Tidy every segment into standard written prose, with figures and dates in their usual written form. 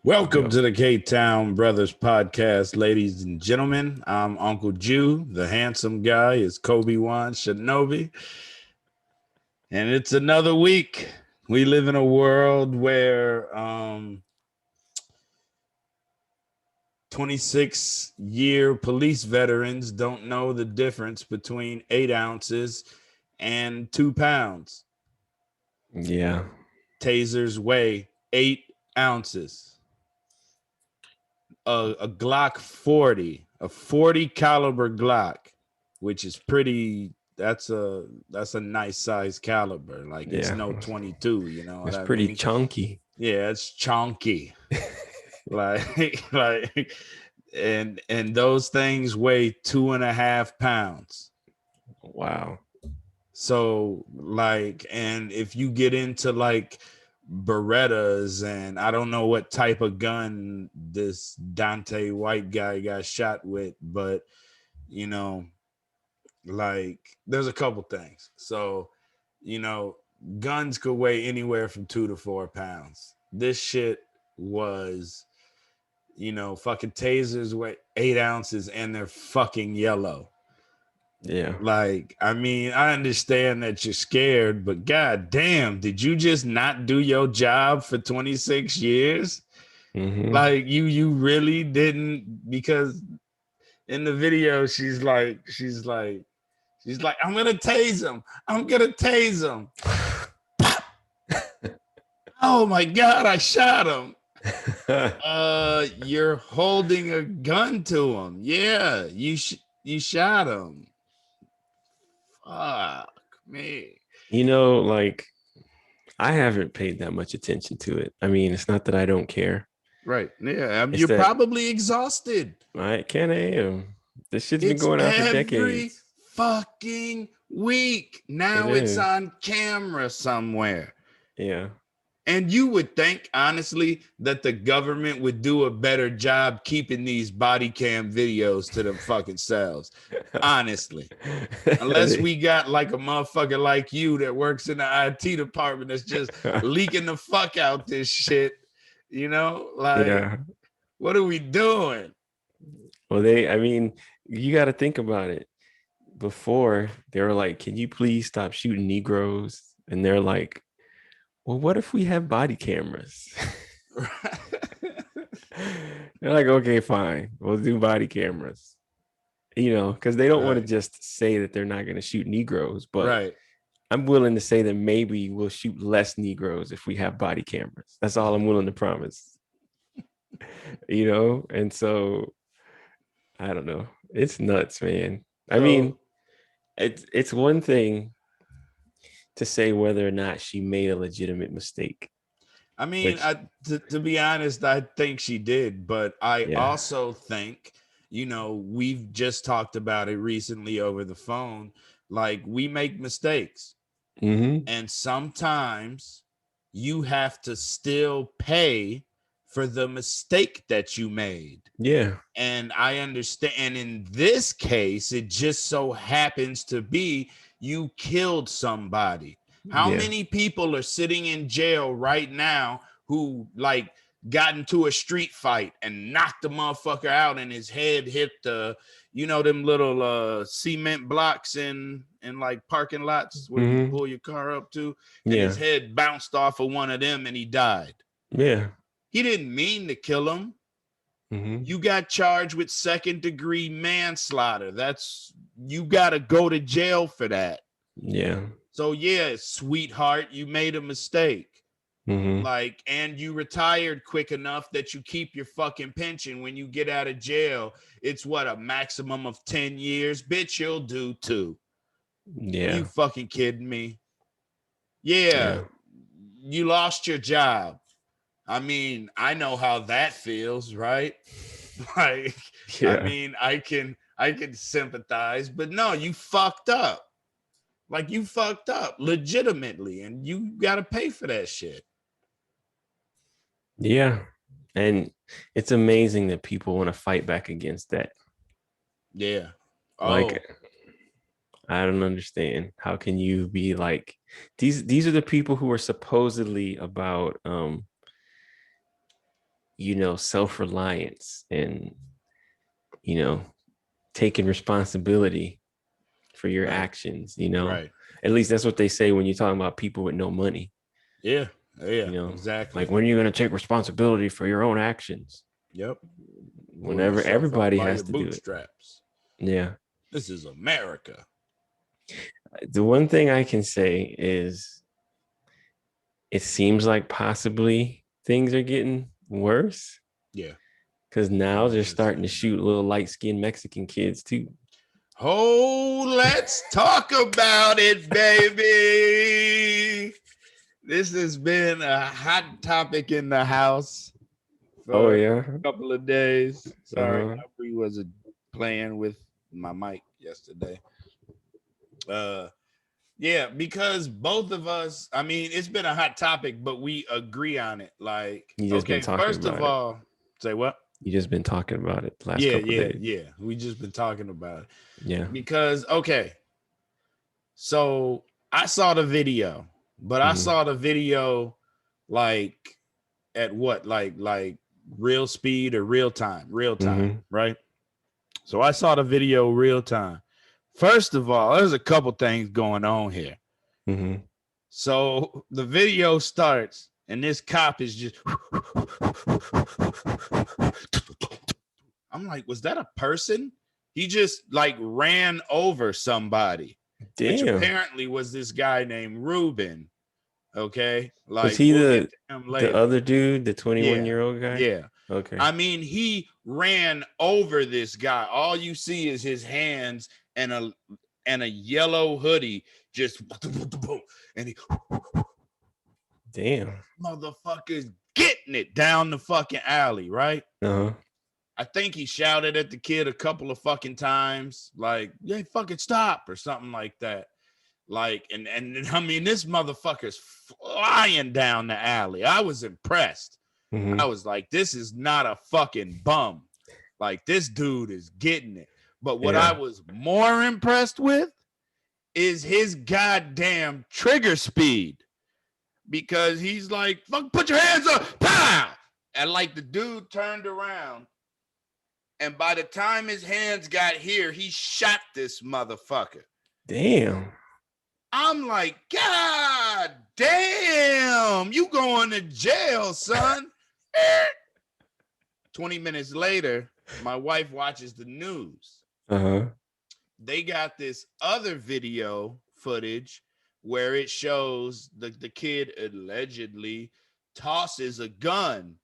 Welcome Yo, to the K-Town Brothers podcast, ladies and gentlemen. I'm Uncle Jew. The handsome guy is Kobe-Wan Shinobi. And it's another week. We live in a world where 26-year police veterans don't know the difference between 8 ounces and 2 pounds. yeah, Tasers weigh 8 ounces. A Glock 40, a 40 caliber Glock, which is pretty. That's a nice size caliber. Like it's yeah. no 22. You know what It's I pretty mean? chunky. Yeah, it's chunky. Like, and those things weigh 2.5 pounds. Wow. So like, and if you get into like Berettas, and I don't know what type of gun this Dante White guy got shot with, but you know, like there's a couple things. So, you know, guns could weigh anywhere from 2 to 4 pounds. This shit was, fucking tasers weigh 8 ounces and they're fucking yellow. Yeah. Like, I mean, I understand that you're scared, but god damn, did you just not do your job for 26 years? Mm-hmm. Like you really didn't, because in the video she's like, I'm gonna tase him. I'm gonna tase him. Oh my god, I shot him. You're holding a gun to him. Yeah, you shot him. Fuck me. Like I haven't paid that much attention to it. I mean, it's not that I don't care. Right. Yeah. It's You're that probably exhausted. I can't am. This shit's been It's going on for every decades. fucking week. It Now it's is. on camera somewhere. Yeah. And you would think, honestly, that the government would do a better job keeping these body cam videos to them fucking selves. Honestly. Unless we got like a motherfucker like you that works in the IT department that's just leaking the fuck out this shit. Like, Yeah. what are we doing? Well, I mean, you got to think about it. Before, they were like, can you please stop shooting Negroes? And they're like, well, what if we have body cameras? They're like, okay, fine, we'll do body cameras. Because they don't want to Right. just say that they're not going to shoot Negroes, but Right. I'm willing to say that maybe we'll shoot less Negroes if we have body cameras. That's all I'm willing to promise. And so I don't know. It's nuts, man. I mean, So, it's one thing to say whether or not she made a legitimate mistake, I mean, which, to be honest, I think she did, but I yeah. also think, we've just talked about it recently over the phone. Like, we make mistakes, Mm-hmm. and sometimes you have to still pay for the mistake that you made. Yeah. And I understand. And in this case, it just so happens to be you killed somebody. How Yeah. many people are sitting in jail right now who like got into a street fight and knocked the motherfucker out and his head hit them little cement blocks in like parking lots where you Mm-hmm. pull your car up to, and his Yeah. head bounced off of one of them and he died. Yeah. He didn't mean to kill him. Mm-hmm. You got charged with second-degree manslaughter. You got to go to jail for that. Yeah. So yeah, sweetheart, you made a mistake. Mm-hmm. Like, and you retired quick enough that you keep your fucking pension when you get out of jail. It's what, a maximum of 10 years? Bitch, you'll do too. You Yeah. fucking kidding me? Yeah, Yeah. you lost your job. I mean, I know how that feels, right? Like, I Yeah. mean, I can sympathize, but no, you fucked up. Like, you fucked up legitimately, and you got to pay for that shit. Yeah. And it's amazing that people want to fight back against that. Yeah. Like, Oh, I don't understand. How can you be like these are the people who are supposedly about self-reliance and, taking responsibility for your Right. actions, Right. At least that's what they say when you're talking about people with no money, Yeah. Yeah. Exactly. like when you're going to take responsibility for your own actions, Yep. Pull whenever yourself up everybody by has your to do it. bootstraps. Yeah. This is America. The one thing I can say is it seems like possibly things are getting worse Yeah. because now they're Yes, starting to shoot little light-skinned Mexican kids too. Oh, let's talk about it, baby. This has been a hot topic in the house Oh for a yeah. couple of days. Sorry, Uh-huh. we was playing with my mic yesterday. Yeah, because both of us, I mean, it's been a hot topic, but we agree on it. Like, You just been okay, talking first of about it. all, say what? You just been talking about it the last Yeah, couple of yeah, days. yeah. We just been talking about it. Yeah. Because okay, so I saw the video, but I Mhm. saw the video like at what? Like real speed or real time, Mhm. right? So I saw the video real time. First of all, there's a couple things going on here. Mhm. So the video starts, and this cop is just. I'm like, was that a person? He just like ran over somebody, which Damn. apparently was this guy named Ruben. Okay. Was Like, he we'll get the to him the later. other dude, the 21 Yeah. year old guy? Yeah. Okay. I mean, he ran over this guy. All you see is his hands and a yellow hoodie just and he Damn. motherfuckers getting it down the fucking alley, right? Uh-huh. I think he shouted at the kid a couple of fucking times, like, "Hey, fucking stop," or something like that. Like, and I mean, this motherfucker's flying down the alley. I was impressed. I Mhm. was like, this is not a fucking bum. Like, this dude is getting it. But what I Yeah. was more impressed with is his goddamn trigger speed. Because he's like, fuck, put your hands up, pow! And like the dude turned around, and by the time his hands got here, he shot this motherfucker. Damn. I'm like, God damn, you going to jail, son. 20 minutes later, my wife watches the news. Uh-huh. They got this other video footage where it shows the kid allegedly tosses a gun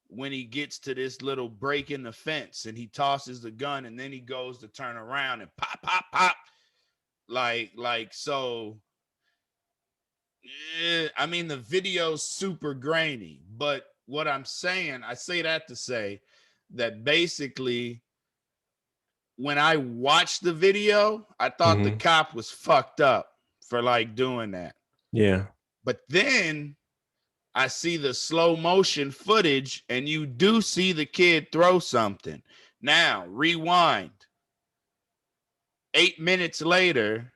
when he gets to this little break in the fence, and he tosses the gun, and then he goes to turn around and pop, pop, pop. Like so. I mean, the video's super grainy, but what I'm saying, I say that to say that basically when I watched the video, I thought the Mhm. cop was fucked up for like doing that. Yeah. But then I see the slow motion footage, and you do see the kid throw something. Now, rewind. 8 minutes later,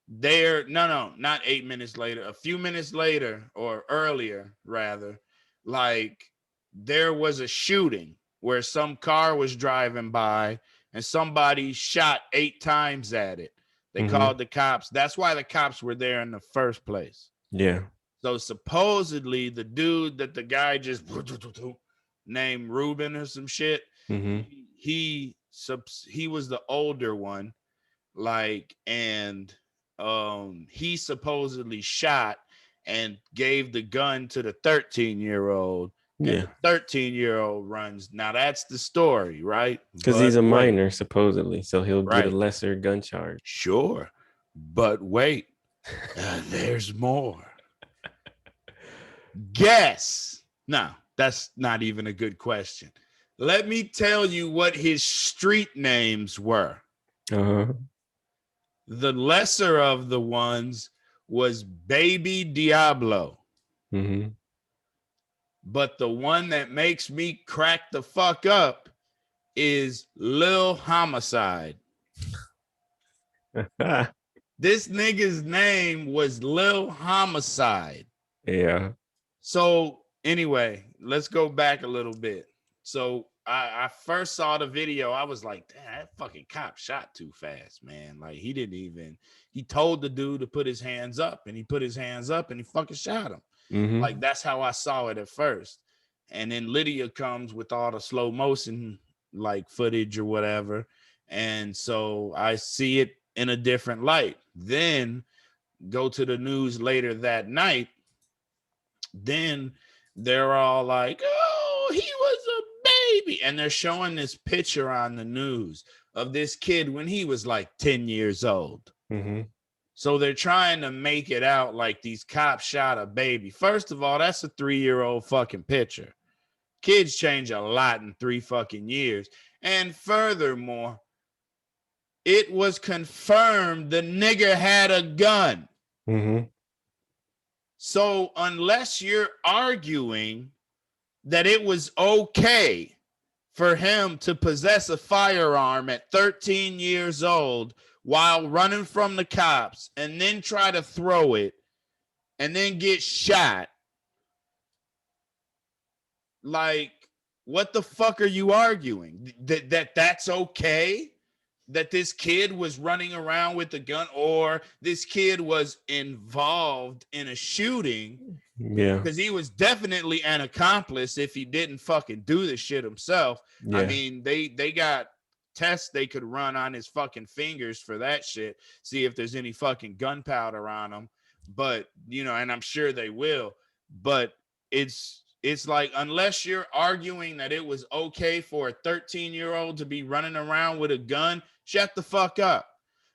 not 8 minutes later, a few minutes later, or earlier, rather, like there was a shooting where some car was driving by and somebody shot 8 times at it. They Mhm. called the cops. That's why the cops were there in the first place. Yeah. So supposedly the dude that the guy just named Ruben or some shit, Mhm. he was the older one, like, and he supposedly shot and gave the gun to the 13-year-old, and Yeah. the 13-year-old runs. Now that's the story, right? Because he's But a wait, minor, supposedly, so he'll get a right, lesser gun charge. sure, but wait, there's more. Guess. No, that's not even a good question. Let me tell you what his street names were. Uh-huh. The lesser of the ones was Baby Diablo, Mhm. but the one that makes me crack the fuck up is Lil Homicide. This nigga's name was Lil Homicide. Yeah. So anyway, let's go back a little bit. So I first saw the video. I was like, damn, that fucking cop shot too fast, man. Like he didn't even. He told the dude to put his hands up, and he put his hands up, and he fucking shot him. Like that's how I saw it at first. And then Lydia comes with all the slow motion like footage or whatever, and so I see it in a different light. Then go to the news later that night. Then they're all like, oh, he was a baby. And they're showing this picture on the news of this kid when he was like 10 years old. So they're trying to make it out like these cops shot a baby. First of all, that's a 3-year-old fucking picture. Kids change a lot in 3 fucking years. And furthermore, it was confirmed the nigga had a gun. So unless you're arguing that it was okay for him to possess a firearm at 13 years old while running from the cops and then try to throw it and then get shot, like, what the fuck are you arguing? That's okay? That this kid was running around with a gun, or this kid was involved in a shooting? Yeah. Because he was definitely an accomplice if he didn't fucking do this shit himself. Yeah. I mean, they got tests they could run on his fucking fingers for that shit, see if there's any fucking gunpowder on him. But, you know, and I'm sure they will. But it's like, unless you're arguing that it was okay for a 13-year-old to be running around with a gun, shut the fuck up.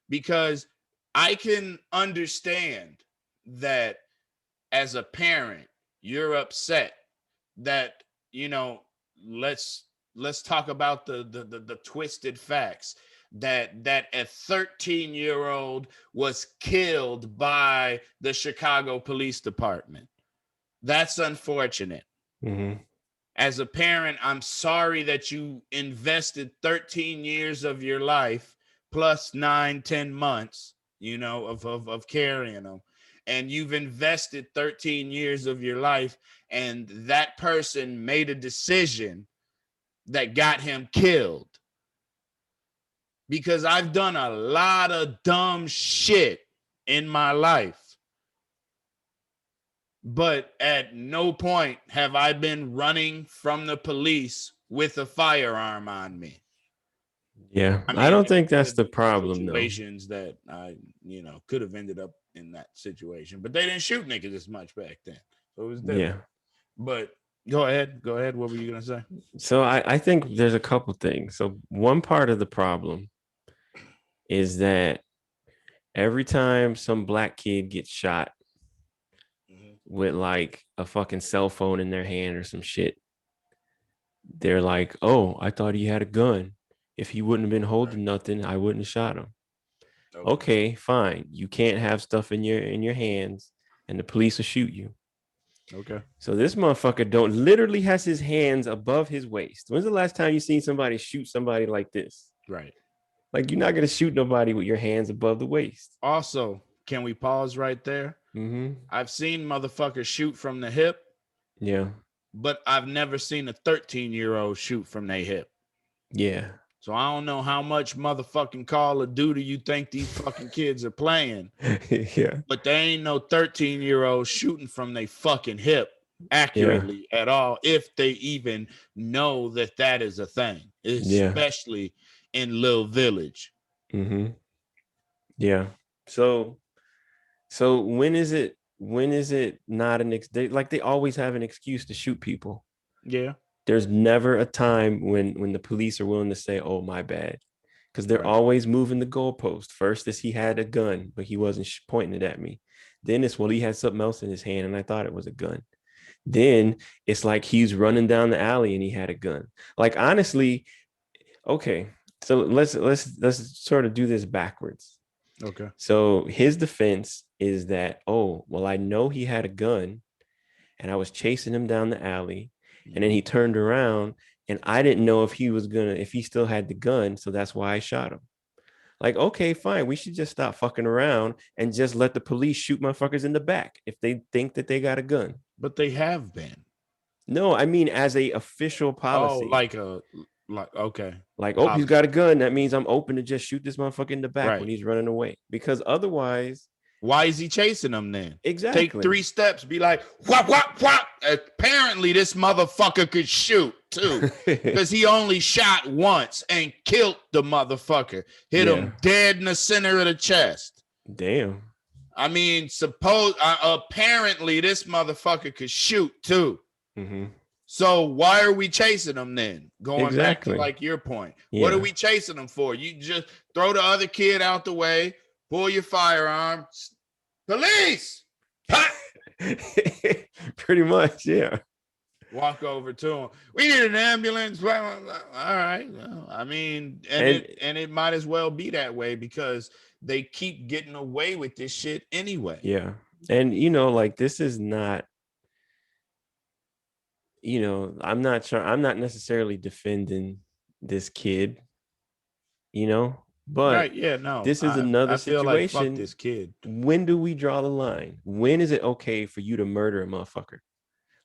Because I can understand that as a parent, you're upset that, you know, let's talk about the twisted facts that a 13-year-old was killed by the Chicago Police Department. That's unfortunate. As a parent, I'm sorry that you invested 13 years of your life plus 9-10 months, you know, of carrying them. And you've invested 13 years of your life, and that person made a decision that got him killed. Because I've done a lot of dumb shit in my life. But at no point have I been running from the police with a firearm on me. Yeah, I mean, I don't think that's the problem, situations that I, you know, could have ended up in that situation, but they didn't shoot niggas as much back then, so it was different. Yeah, but go ahead. What were you gonna say? So I think there's a couple things. So one part of the problem is that every time some black kid gets shot with like a fucking cell phone in their hand or some shit, they're like, oh, I thought he had a gun. If he wouldn't have been holding nothing, I wouldn't have shot him. Okay, fine. You can't have stuff in your hands, and the police will shoot you. Okay. So this motherfucker literally has his hands above his waist. When's the last time you seen somebody shoot somebody like this? Right. Like, you're not gonna shoot nobody with your hands above the waist. Also, can we pause right there? I've seen motherfuckers shoot from the hip. Yeah. But I've never seen a 13-year-old shoot from their hip. Yeah. So I don't know how much motherfucking Call of Duty you think these fucking kids are playing. Yeah. But they ain't no 13-year-old shooting from their fucking hip accurately at all, if they even know that that is a thing, especially in Little Village. Yeah. So when is it not they always have an excuse to shoot people? Yeah. There's never a time when the police are willing to say, oh, my bad. Because they're always moving the goalpost. First is he had a gun, but he wasn't pointing it at me. Then it's, well, he had something else in his hand and I thought it was a gun. Then it's like he's running down the alley and he had a gun. Like, honestly, okay. So let's sort of do this backwards. Okay. So his defense is that, oh, well, I know he had a gun and I was chasing him down the alley. And then he turned around and I didn't know if he still had the gun. So that's why I shot him. Like, okay, fine. We should just stop fucking around and just let the police shoot motherfuckers in the back if they think that they got a gun. But they have been. No, I mean as a official Oh, policy. like okay. Like, oh, he's got Policy. a gun. That means I'm open to just shoot this motherfucker in the back when Right. he's running away. Because otherwise, Why is he chasing them then? Take exactly. 3 steps, be like, whop, whop, whop. Apparently, this motherfucker could shoot too. Because he only shot once and killed the motherfucker. Hit Yeah. him dead in the center of the chest. Damn. I mean, apparently this motherfucker could shoot too. Mm-hmm. So why are we chasing them then? Going back to Exactly. like your point. What Yeah. are we chasing them for? You just throw the other kid out the way, pull your firearm, police, Pretty much, yeah. walk over to him. We need an ambulance. Blah, blah, blah. All right. Well, I mean, and it might as well be that way because they keep getting away with this shit anyway. Yeah. And you know, like this is not, you know, I'm not necessarily defending this kid, you know, but Right. Yeah. No. this is another I feel like fuck situation. this kid. When do we draw the line? When is it okay for you to murder a motherfucker?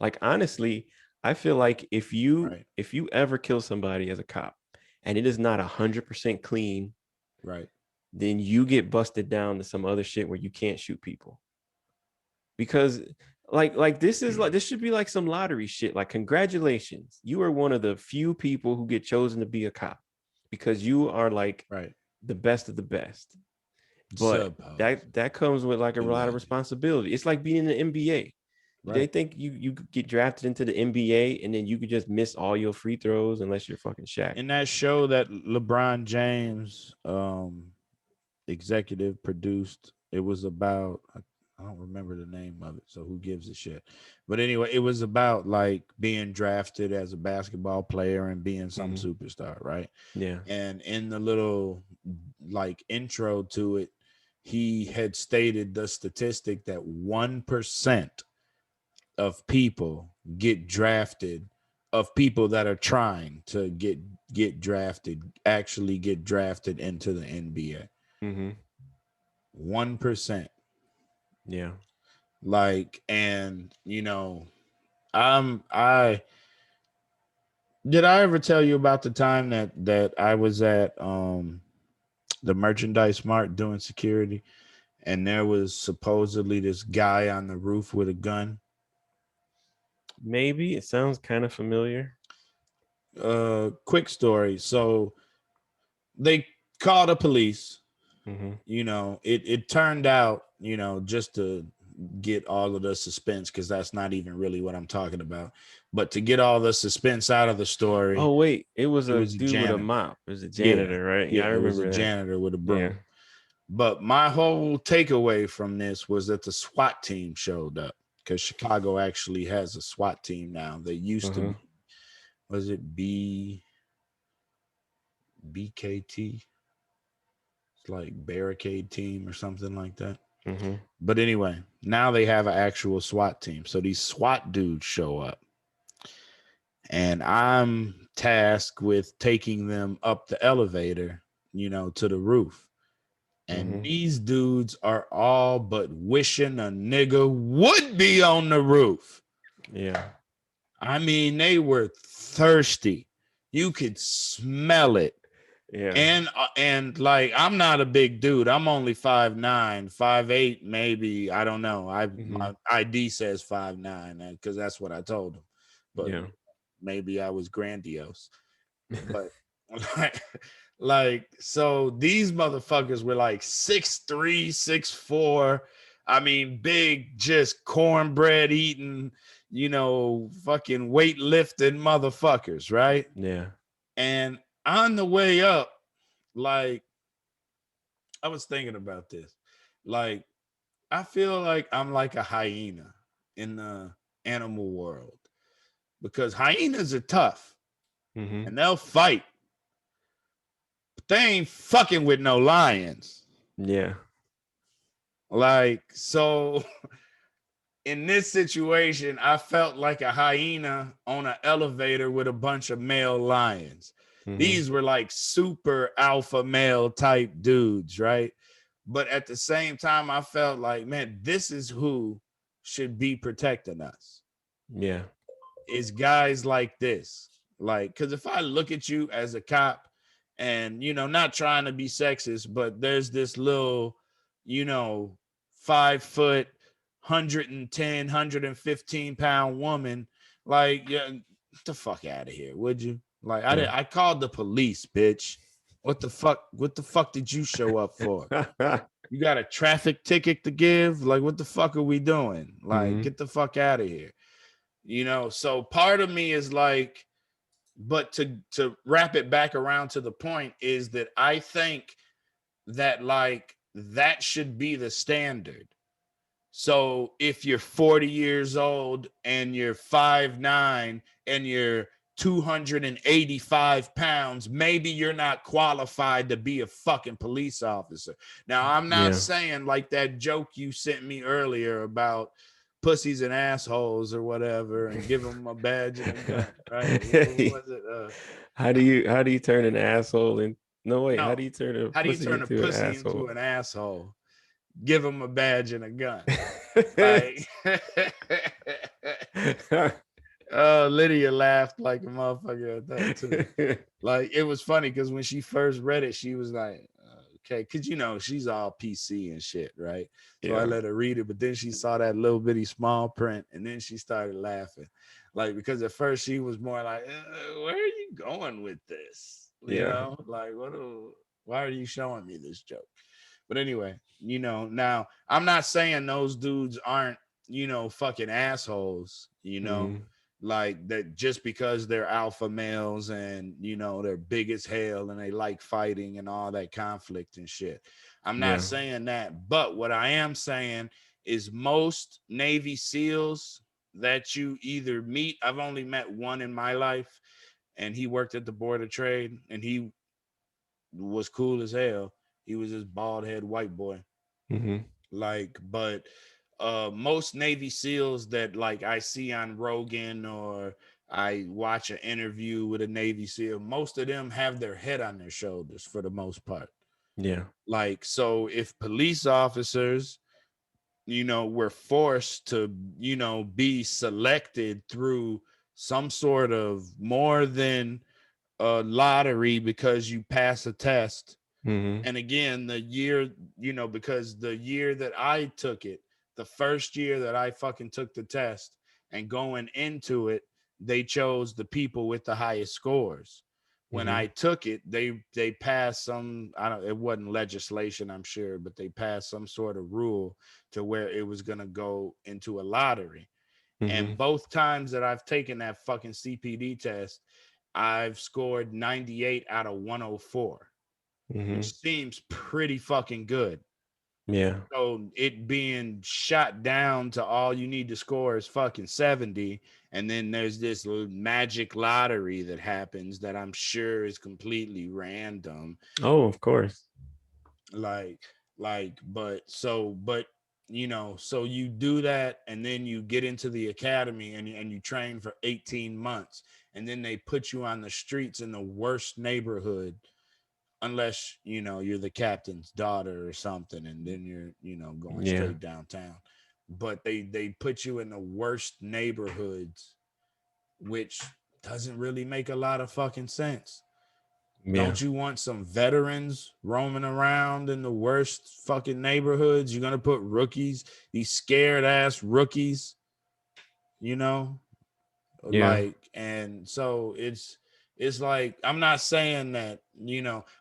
Like honestly, I feel like if you ever kill somebody as a cop and it is not 100% clean, right, then you get busted down to some other shit where you can't shoot people. Because like this is like this should be like some lottery shit. Like congratulations, you are one of the few people who get chosen to be a cop because you are like the best of the best. But that comes with like a lot of responsibility. It's like being in the NBA. They think you get drafted into the NBA and then you could just miss all your free throws unless you're fucking Shaq. In that show that LeBron James executive produced, it was about, I don't remember the name of it, so who gives a shit. But anyway, it was about like being drafted as a basketball player and being some superstar, right? Yeah. And in the little like intro to it, he had stated the statistic that 1% of people get drafted, of people that are trying to get drafted, actually get drafted into the NBA. 1%. Yeah. Like, and you know, I did I ever tell you about the time that I was at the Merchandise Mart doing security and there was supposedly this guy on the roof with a gun? Maybe it sounds kind of familiar. Quick story. So they called the police. You know, it turned out, you know, just to get all of the suspense, because that's not even really what I'm talking about, but to get all the suspense out of the story. Oh wait, it was a dude janitor with a mop. It was a janitor, right? Yeah, I it was remember a that. janitor with a broom. Yeah. But my whole takeaway from this was that the SWAT team showed up, because Chicago actually has a SWAT team now. They used to be, was it BKT? It's like barricade team or something like that. But anyway, now they have an actual SWAT team. So these SWAT dudes show up. And I'm tasked with taking them up the elevator, you know, to the roof. And these dudes are all but wishing a nigga would be on the roof. Yeah. I mean, they were thirsty. You could smell it. Yeah. And like, I'm not a big dude. I'm only 5'9", 5'8", maybe. I don't know. My ID says 5'9", because that's what I told them. But maybe I was grandiose. But like, so these motherfuckers were like 6'3", 6'4". I mean, big, just cornbread eating, you know, fucking weightlifting motherfuckers, right? Yeah. And on the way up, like, I was thinking about this. Like, I feel like I'm like a hyena in the animal world, because hyenas are tough and they'll fight, but they ain't fucking with no lions. Yeah. Like, so in this situation, I felt like a hyena on an elevator with a bunch of male lions. These were like super alpha male type dudes, right? But at the same time, I felt like, man, this is who should be protecting us. Yeah. is guys like this. Like, because if I look at you as a cop and, not trying to be sexist, but there's this little, 5 foot, 110, 115 pound woman, like, yeah, get the fuck out of here, would you? Like, Yeah. I called the police, bitch. What the fuck? What the fuck did you show up for? You got a traffic ticket to give? Like, what the fuck are we doing? Like, Hmm. get the fuck out of here. So part of me is like, but to wrap it back around to the point is that I think that like that should be the standard. So if you're 40 years old and you're 5'9" and you're 285 pounds, maybe you're not qualified to be a fucking police officer. Now, I'm not Yeah. saying like that joke you sent me earlier about pussies and assholes or whatever and give them a badge and a gun, right? What was it? How do you turn an asshole in? No, wait. How do No. you turn a How do you pussy turn a into an pussy into asshole? an asshole? Give them a badge and a gun. Like, Lydia laughed like a motherfucker at that too. Like, it was funny because when she first read it, she was like, okay, because she's all PC and shit, right? So I Yeah. let her read it, but then she saw that little bitty small print and then she started laughing. Like, because at first she was more like, where are you going with this? Yeah. Like, why are you showing me this joke? But anyway, now I'm not saying those dudes aren't, fucking assholes, Hmm. like that just because they're alpha males and, they're big as hell and they like fighting and all that conflict and shit. I'm not Yeah. saying that. But what I am saying is most Navy SEALs that you either meet, I've only met one in my life, and he worked at the Board of Trade and he was cool as hell. He was this bald head white boy. Hmm. Like, but most Navy SEALs that like I see on Rogan or I watch an interview with a Navy SEAL, most of them have their head on their shoulders for the most part. Yeah. Like, so if police officers, were forced to, be selected through some sort of more than a lottery because you pass a test. Hmm. And again, the year, because the year that I took it, the first year that I fucking took the test and going into it, they chose the people with the highest scores. When Hmm. I took it, they passed some, I don't, it wasn't legislation, I'm sure, but they passed some sort of rule to where it was going to go into a lottery. And Hmm. both times that I've taken that fucking CPD test, I've scored 98 out of 104, which Hmm. seems pretty fucking good. Yeah. So it being shot down to all you need to score is fucking 70. And then there's this magic lottery that happens that I'm sure is completely random. Oh, of course. Like, but so you do that and then you get into the academy and you train for 18 months and then they put you on the streets in the worst neighborhood, unless you're the captain's daughter or something and then you're going Yeah. straight downtown. But they put you in the worst neighborhoods, which doesn't really make a lot of fucking sense. Yeah. Don't you want some veterans roaming around in the worst fucking neighborhoods? You're gonna put rookies, these scared ass rookies, you know Yeah. like, and so it's like, I'm not saying that,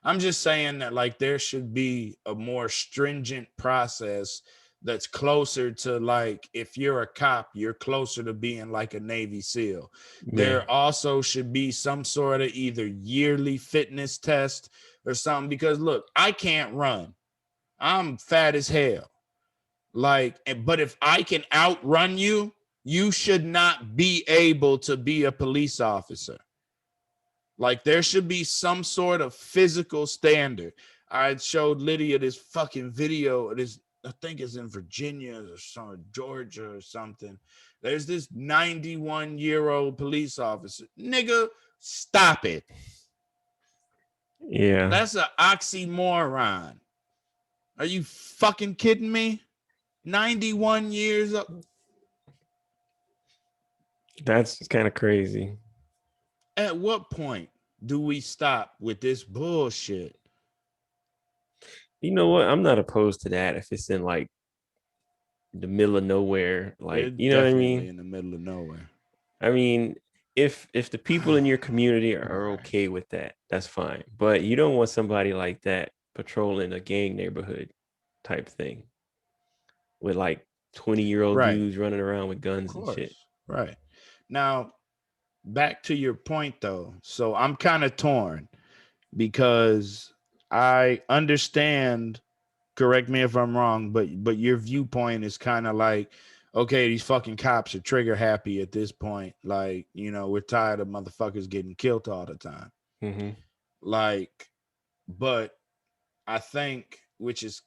I'm just saying that like there should be a more stringent process that's closer to, like, if you're a cop you're closer to being like a Navy SEAL. Yeah. There also should be some sort of either yearly fitness test or something, because look, I can't run, I'm fat as hell, like, but if I can outrun you, you should not be able to be a police officer. Like, there should be some sort of physical standard. I showed Lydia this fucking video. This, I think it's in Virginia or some Georgia or something. There's this 91-year-old police officer. Nigga, stop it. Yeah. That's an oxymoron. Are you fucking kidding me? 91 years old. That's kind of crazy. At what point do we stop with this bullshit? You know what? I'm not opposed to that if it's in like the middle of nowhere. They're Like, you know what I definitely mean? in the middle of nowhere. I mean, if the people in your community are okay with that, that's fine. But you don't want somebody like that patrolling a gang neighborhood type thing with like 20-year-old Right. dudes running around with Of guns and shit. course. Right. Now, back to your point though. So I'm kind of torn because I understand, correct me if I'm wrong, but your viewpoint is kind of like, okay, these fucking cops are trigger happy at this point. Like, we're tired of motherfuckers getting killed all the time. Mm-hmm. Like, but I think, which is,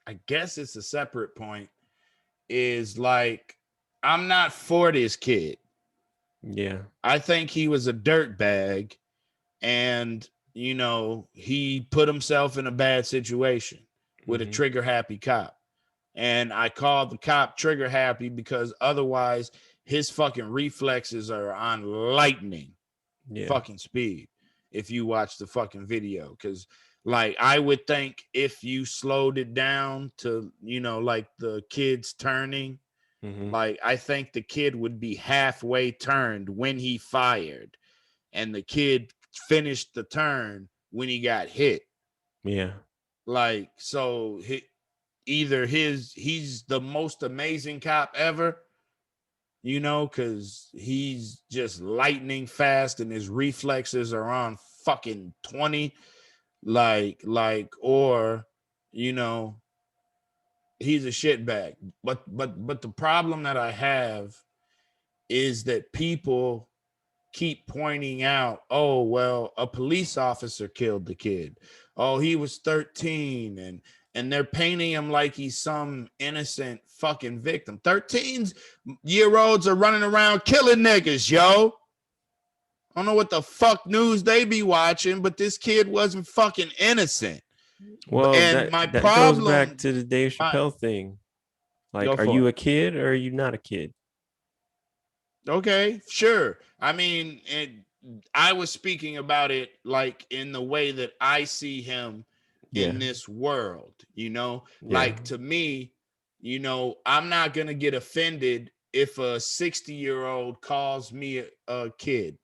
I guess it's a separate point, is like, I'm not for this kid. Yeah. I think he was a dirtbag, and he put himself in a bad situation with a Mm-hmm. trigger happy cop. And I call the cop trigger happy because otherwise his fucking reflexes are on lightning Yeah. fucking speed if you watch the fucking video. Because like I would think if you slowed it down to like the kids turning, Mm-hmm. like I think the kid would be halfway turned when he fired, and the kid finished the turn when he got hit. Yeah. Like, so either he's the most amazing cop ever, because he's just lightning fast and his reflexes are on fucking 20, or you know he's a shitbag. But the problem that I have is that people keep pointing out, oh, well, a police officer killed the kid. Oh, he was 13, and they're painting him like he's some innocent fucking victim. 13-year-olds are running around killing niggas, yo. I don't know what the fuck news they be watching, but this kid wasn't fucking innocent. Well, And that my that goes back problem, to the Dave my Chappelle thing. Like, go are for you it. a kid or are you not a kid? Okay, sure. I mean, I was speaking about it like in the way that I see him Yeah. in this world, Yeah. like to me, I'm not going to get offended if a 60-year-old calls me a kid.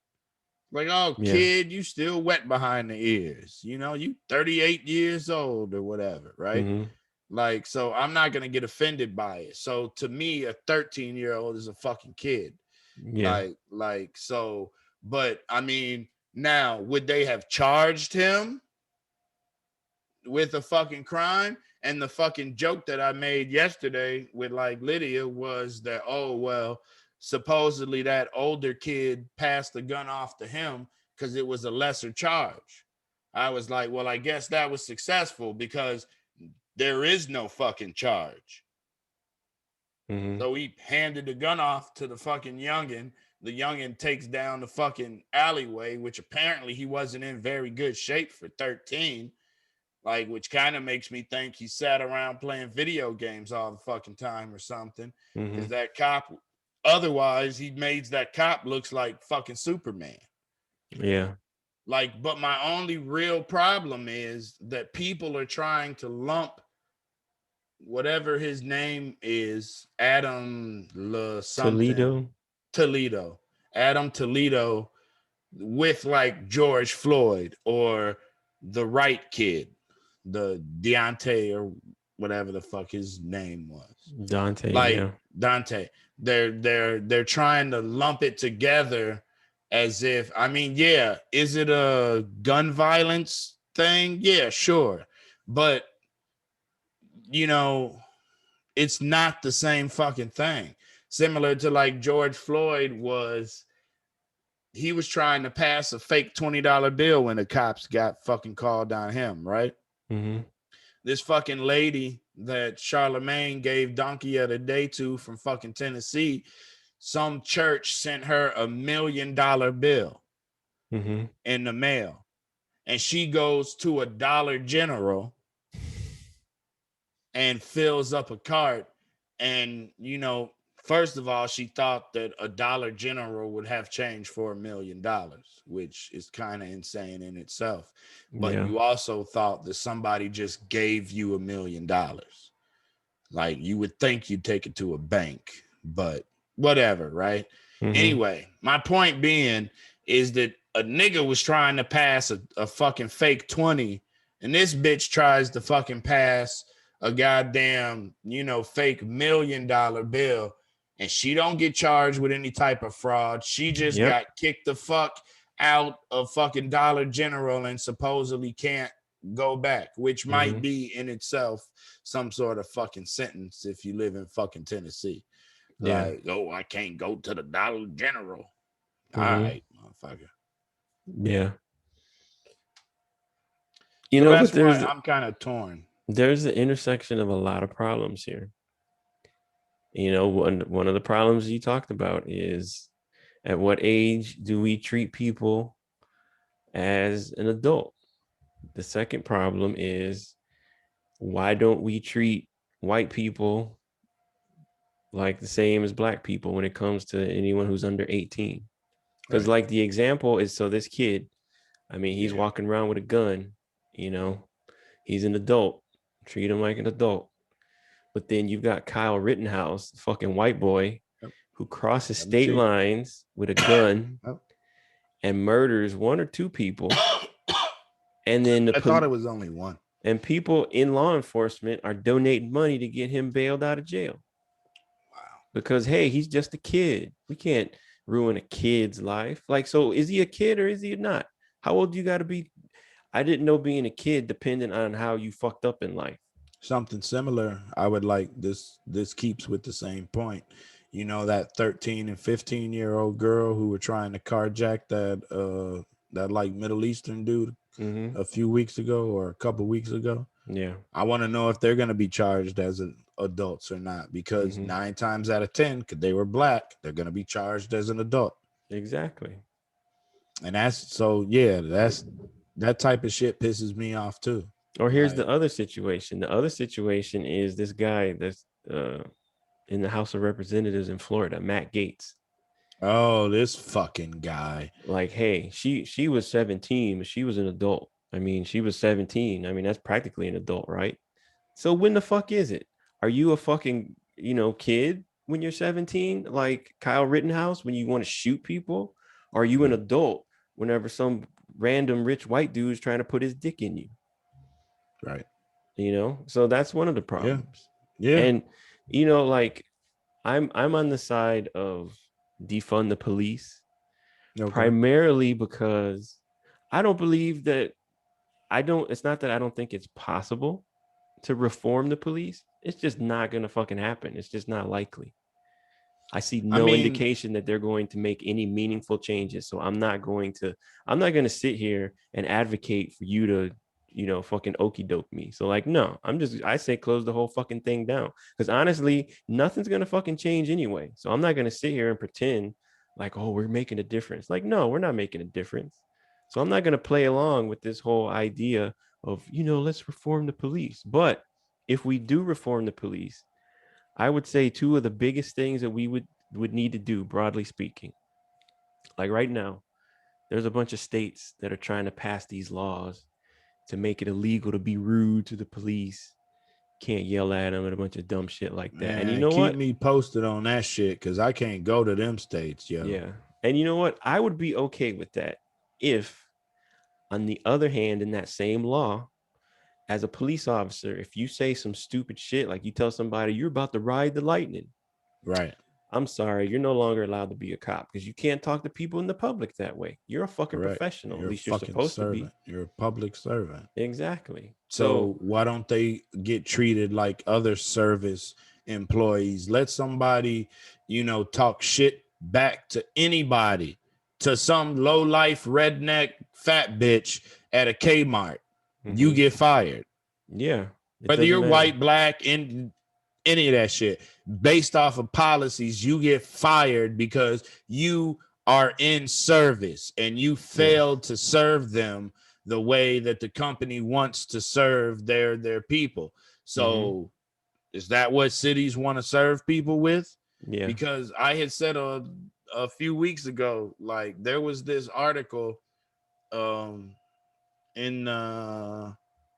Like, oh, Yeah. kid, you still wet behind the ears. You 38 years old or whatever, right? Mm-hmm. Like, so I'm not going to get offended by it. So to me, a 13-year-old is a fucking kid. Yeah. So, but I mean, now would they have charged him with a fucking crime? And the fucking joke that I made yesterday with like Lydia was that, oh, well, supposedly that older kid passed the gun off to him because it was a lesser charge. I was like, well, I guess that was successful because there is no fucking charge. Mm-hmm. So he handed the gun off to the fucking youngin. The youngin takes down the fucking alleyway, which apparently he wasn't in very good shape for 13. Like, which kind of makes me think he sat around playing video games all the fucking time or something. Because Mm-hmm. that cop, otherwise, he made that cop looks like fucking Superman. Yeah. Like, but my only real problem is that people are trying to lump whatever his name is, Adam Le something, Toledo. Toledo, Adam Toledo, with like George Floyd or the right kid, the Deontay or whatever the fuck his name was, Dante. like Yeah. Dante. They're trying to lump it together as if, I mean, yeah, is it a gun violence thing? Yeah, sure, but you know it's not the same fucking thing. Similar to like George Floyd was, he was trying to pass a fake $20 bill when the cops got fucking called on him, right? Mm-hmm. This fucking lady that Charlemagne gave Donkey of the Day to from fucking Tennessee, some church sent her $1 million bill Mm-hmm. in the mail. And she goes to a Dollar General and fills up a cart, and First of all, she thought that a Dollar General would have change for $1 million, which is kind of insane in itself. But Yeah. you also thought that somebody just gave you $1 million. Like you would think you'd take it to a bank, but whatever, right? Mm-hmm. Anyway, my point being is that a nigga was trying to pass a fucking fake 20, and this bitch tries to fucking pass a goddamn, fake $1 million bill, and she don't get charged with any type of fraud. She just Yep. got kicked the fuck out of fucking Dollar General and supposedly can't go back, which might Mm-hmm. be in itself some sort of fucking sentence if you live in fucking Tennessee. Yeah. Like, oh, I can't go to the Dollar General. All Mm-hmm. right, motherfucker. Yeah. So But that's why there's I'm kind of torn. the intersection of a lot of problems here. One of the problems you talked about is at what age do we treat people as an adult? The second problem is why don't we treat white people like the same as black people when it comes to anyone who's under 18? Because Right. like the example is, so this kid, I mean, he's Yeah. walking around with a gun, you know, he's an adult, treat him like an adult. But then you've got Kyle Rittenhouse, fucking white boy, Yep. who crosses Let me state see. lines with a gun Yep. and murders one or two people. And then I thought it was only one. and people in law enforcement are donating money to get him bailed out of jail Wow. because, hey, he's just a kid. We can't ruin a kid's life. Like, so is he a kid or is he not? How old you got to be? I didn't know being a kid depended on how you fucked up in life. Something similar. I would like this. This keeps with the same point. You know that 13 and 15-year-old girl who were trying to carjack that like Middle Eastern dude Mm-hmm. a few weeks ago or a couple weeks ago. Yeah. I want to know if they're going to be charged as adults or not, because Mm-hmm. 9 times out of 10, because they were black, they're going to be charged as an adult. Exactly. And that's so, yeah, that type of shit pisses me off too. Or here's Like, the other situation. The other situation is this guy that's in the House of Representatives in Florida, Matt Gaetz. oh, this fucking guy. Like, hey, she was 17, but she was an adult. I mean, she was 17. I mean, that's practically an adult, right? So when the fuck is it? Are you a fucking, kid when you're 17, like Kyle Rittenhouse, when you want to shoot people? Or are you an Right. adult whenever some random rich white dude is trying to put his dick in you? Right. So that's one of the Yeah. problems. Yeah. And like I'm on the side of defund the police Okay. primarily because I don't believe that I don't it's not that I don't think it's possible to reform the police. It's just not going to fucking happen. It's just not likely. I see I no mean, indication that they're going to make any meaningful changes. So I'm not going to sit here and advocate for you to, fucking okey doke me. So like, no, I say close the whole fucking thing down. Because honestly, nothing's going to fucking change anyway. So I'm not going to sit here and pretend like, oh, we're making a difference. Like, no, we're not making a difference. So I'm not going to play along with this whole idea of, let's reform the police. But if we do reform the police, I would say two of the biggest things that we would need to do, broadly speaking, like right now, there's a bunch of states that are trying to pass these laws to make it illegal to be rude to the police, can't yell at them, and a bunch of dumb shit like that. And you man, know keep what? me posted on that shit because I can't go to them states, yo. Yeah. And you know what? I would be okay with that if, on the other hand, in that same law, as a police officer, if you say some stupid shit, like you tell somebody you're about to ride the lightning, Right. I'm sorry, you're no longer allowed to be a cop because you can't talk to people in the public that way. You're a fucking Correct. professional. At You're a least you're fucking supposed to be. servant. You're a public servant. Exactly. So So, why don't they get treated like other service employees? Let somebody, talk shit back to anybody, to some low life redneck fat bitch at a Kmart. You mhm, get fired. yeah, it Whether doesn't you're matter. white, black, in any of that shit, based off of policies, you get fired because you are in service and you Yeah. failed to serve them the way that the company wants to serve their people. Hmm. So is that what cities want to serve people with? Yeah. because I had said a few weeks ago, like there was this article um in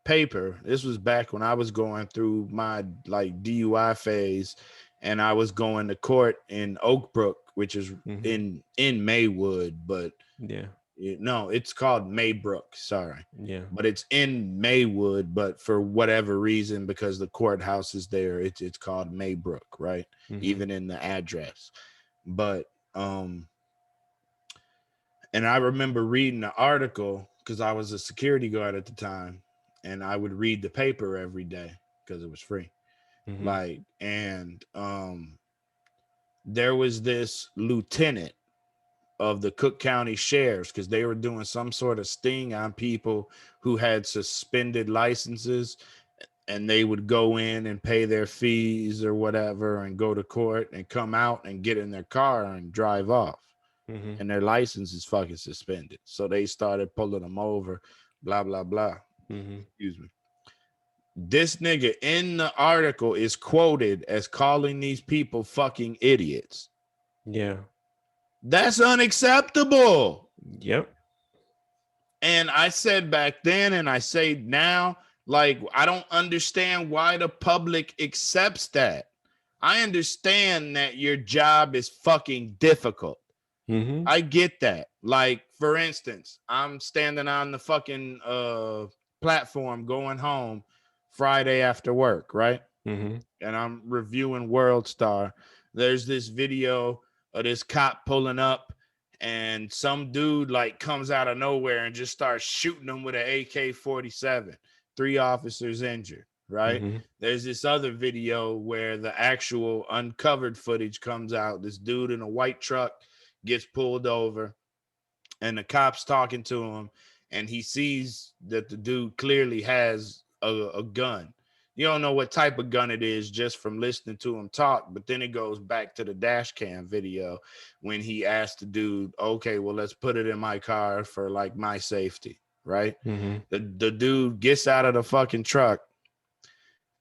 paper. This was back when I was going through my like DUI phase, and I was going to court in Oak Brook, which is in Maywood, but Yeah. no, it's called Maybrook. Sorry. Yeah. But it's in Maywood, but for whatever reason, because the courthouse is there, it's called Maybrook, right? Even in the address. But and I remember reading the article because I was a security guard at the time, and I would read the paper every day because it was free. Like, and there was this lieutenant of the Cook County sheriffs because they were doing some sort of sting on people who had suspended licenses, and they would go in and pay their fees or whatever and go to court and come out and get in their car and drive off. And their license is fucking suspended. So they started pulling them over, blah, blah, blah. Excuse me. This nigga in the article is quoted as calling these people fucking idiots. Yeah. That's unacceptable. Yep. And I said back then, and I say now, like, I don't understand why the public accepts that. I understand that your job is fucking difficult. I get that. Like, for instance, I'm standing on the fucking platform going home Friday after work, right? And I'm reviewing World Star. There's this video of this cop pulling up, and some dude like comes out of nowhere and just starts shooting them with an AK-47. 3 officers injured, right? There's this other video where the actual uncovered footage comes out. This dude in a white truck gets pulled over, and the cop's talking to him, and he sees that the dude clearly has a gun. You don't know what type of gun it is just from listening to him talk, but then it goes back to the dash cam video when he asked the dude, okay, well, let's put it in my car for like my safety, right? The dude gets out of the fucking truck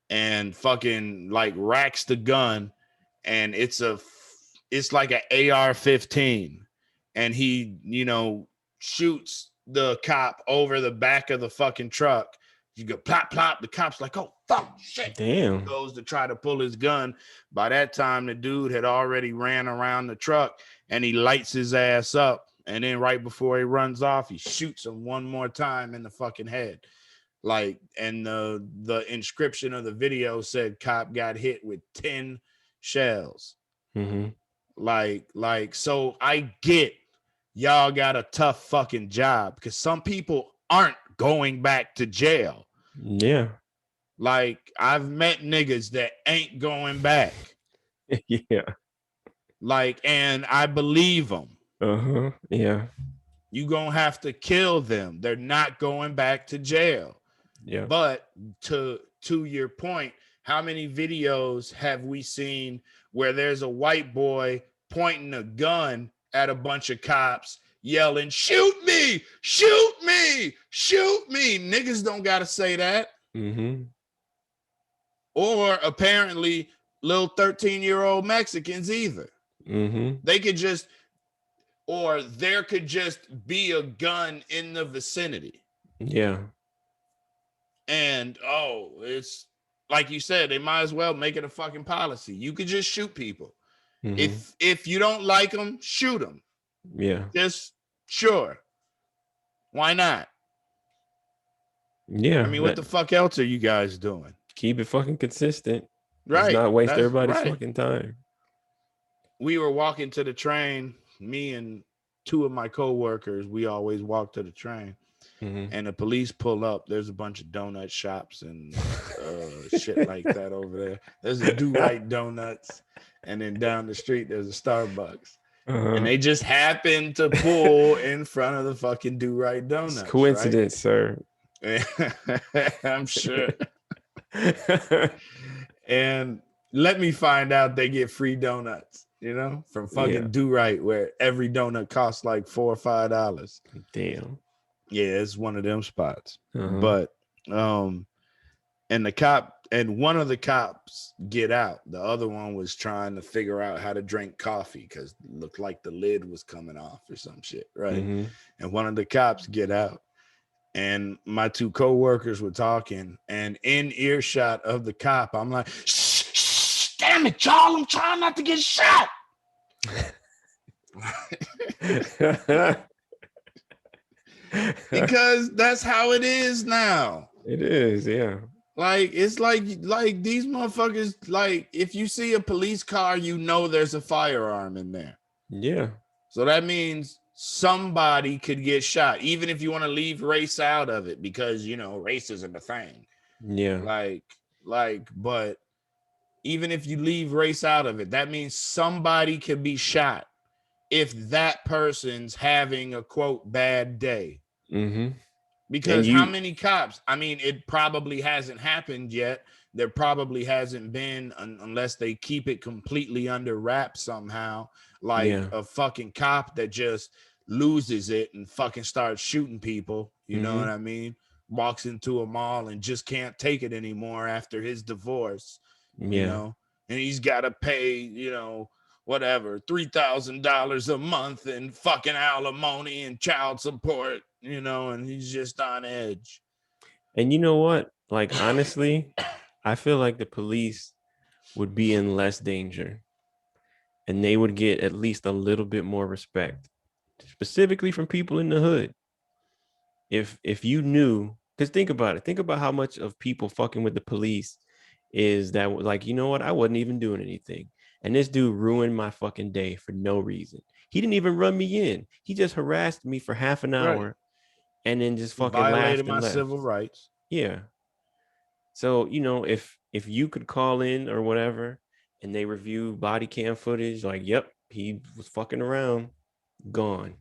and fucking like racks the gun, and it's like an AR-15, and he, shoots the cop over the back of the fucking truck. You go plop plop. The cop's like, oh fuck, shit. Damn. He goes to try to pull his gun. By that time, the dude had already ran around the truck, and he lights his ass up. And then right before he runs off, he shoots him one more time in the fucking head. Like, and the inscription of the video said cop got hit with 10 shells. Like, so I get y'all got a tough fucking job because some people aren't going back to jail. Yeah. Like, I've met niggas that ain't going back. Yeah. Like, and I believe them. Yeah. You gonna have to kill them. They're not going back to jail. Yeah. But to your point, how many videos have we seen where there's a white boy pointing a gun at a bunch of cops yelling, shoot me, shoot me, shoot me? Niggas don't gotta say that. Or apparently little 13-year-old Mexicans either. They could just, or there could just be a gun in the vicinity. Yeah. And it's like you said, they might as well make it a fucking policy. You could just shoot people. If you don't like them, shoot them. Yeah. Just sure. Why not? Yeah. I mean, what the fuck else are you guys doing? Keep it fucking consistent. Right. Let's not waste everybody's fucking time. We were walking to the train, me and 2 of my coworkers, we always walk to the train. And the police pull up. There's a bunch of donut shops and shit like that over there. There's a Do Right Donuts, and then down the street there's a Starbucks. And they just happen to pull in front of the fucking Do Right Donuts. It's coincidence, right? Sir. I'm sure. And let me find out they get free donuts, from fucking Do Right, where every donut costs like $4 or $5. Damn. Yeah, it's one of them spots. But and the cop and one of the cops get out. The other one was trying to figure out how to drink coffee because it looked like the lid was coming off or some shit, right? Mm-hmm. And one of the cops get out, and my two coworkers were talking, and in earshot of the cop, I'm like, shh, shh, damn it, y'all, I'm trying not to get shot. Because that's how it is now. It is, yeah. Like it's like these motherfuckers, like if you see a police car, you know there's a firearm in there. Yeah. So that means somebody could get shot, even if you want to leave race out of it, because you know race isn't a thing. Yeah. But even if you leave race out of it, that means somebody could be shot if that person's having a quote bad day. Mm-hmm. Because how many cops? I mean, it probably hasn't happened yet. There probably hasn't been, unless they keep it completely under wraps somehow, like a fucking cop that just loses it and fucking starts shooting people. You know what I mean? Walks into a mall and just can't take it anymore after his divorce, you know, and he's got to pay, you know, whatever, $3,000 a month in fucking alimony and child support, you know, and he's just on edge. And you know what? Like, honestly, I feel like the police would be in less danger and they would get at least a little bit more respect, specifically from people in the hood. If you knew, because think about it, think about how much of people fucking with the police is that like, you know what? I wasn't even doing anything. And this dude ruined my fucking day for no reason. He didn't even run me in. He just harassed me for half an hour and then just fucking Violated laughed and my left. civil rights. Yeah. So, you know, if you could call in or whatever and they review body cam footage, like, yep, he was fucking around, gone.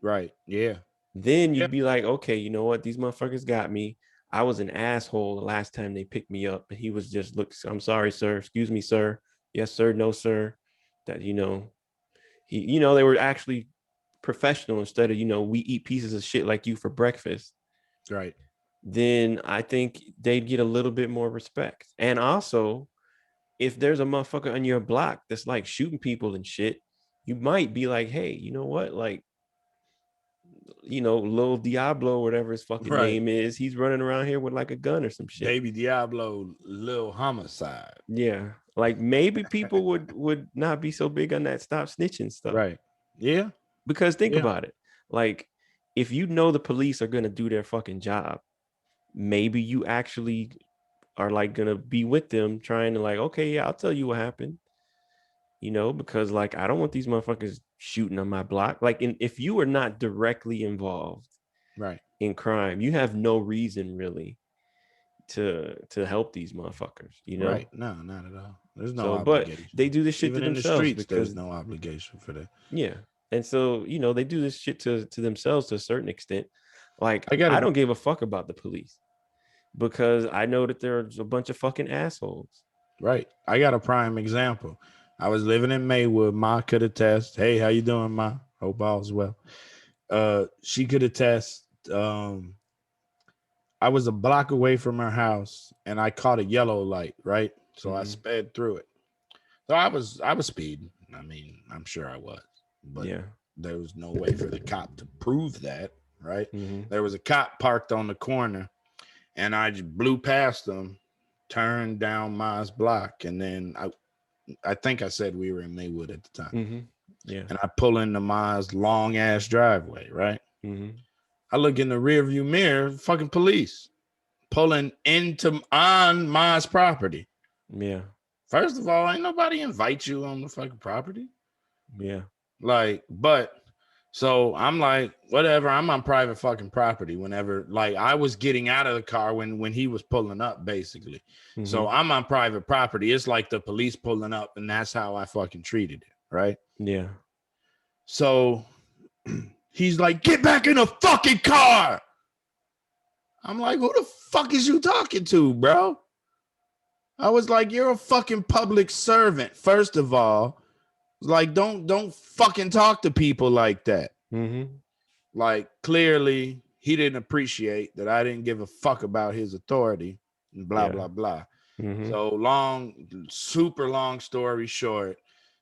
Right. Yeah. Then you'd be like, okay, you know what? These motherfuckers got me. I was an asshole the last time they picked me up. And he was just, look, I'm sorry, sir. Excuse me, sir. Yes, sir. No, sir. That, you know, they were actually professional instead of, you know, we eat pieces of shit like you for breakfast. Right. Then I think they'd get a little bit more respect. And also, if there's a motherfucker on your block that's like shooting people and shit, you might be like, hey, you know what? Like, you know, Lil Diablo, whatever his fucking name is, he's running around here with like a gun or some shit. Baby Diablo, Lil Homicide. Yeah. Like maybe people would not be so big on that stop snitching stuff. Right. Yeah. Because think about it. Like, if you know the police are gonna do their fucking job, maybe you actually are like gonna be with them trying to like, okay, yeah, I'll tell you what happened. You know, because like I don't want these motherfuckers shooting on my block. Like, if you are not directly involved in crime, you have no reason really to help these motherfuckers, you know? Right. No, not at all. There's no obligation. But they do this shit even to in themselves the streets, because there's no obligation for that. Yeah. And so, you know, they do this shit to themselves to a certain extent. Like, I don't give a fuck about the police because I know that there's a bunch of fucking assholes. Right. I got a prime example. I was living in Maywood. Ma could attest. Hey, how you doing, Ma? Hope all's well. She could attest. I was a block away from her house and I caught a yellow light, right? So I sped through it. So I was speeding. I mean, I'm sure I was, but there was no way for the cop to prove that, right? There was a cop parked on the corner and I just blew past him, turned down Ma's block, and then I think I said we were in Maywood at the time. Yeah. And I pull into Ma's long ass driveway, right? I look in the rear view mirror, fucking police pulling on Ma's property. Yeah. First of all, ain't nobody invite you on the fucking property. Yeah. Like, but so I'm like, whatever, I'm on private fucking property whenever, like, I was getting out of the car when he was pulling up, basically. So I'm on private property. It's like the police pulling up, and that's how I fucking treated it, right? Yeah. So he's like, get back in the fucking car. I'm like, who the fuck is you talking to, bro? I was like, you're a fucking public servant, first of all. Like, don't fucking talk to people like that. Like, clearly he didn't appreciate that I didn't give a fuck about his authority and blah blah blah. Mm-hmm. So super long story short,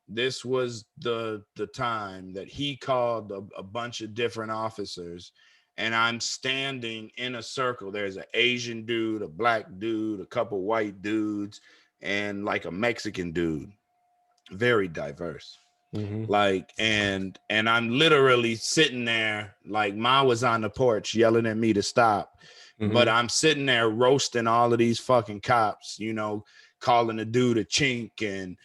this was the time that he called a bunch of different officers, and I'm standing in a circle. There's an Asian dude, a black dude, a couple white dudes, and like a Mexican dude. Very diverse. Mm-hmm. Like, and I'm literally sitting there, like Ma was on the porch yelling at me to stop, but Mm-hmm. I'm sitting there roasting all of these fucking cops, calling a dude a chink, and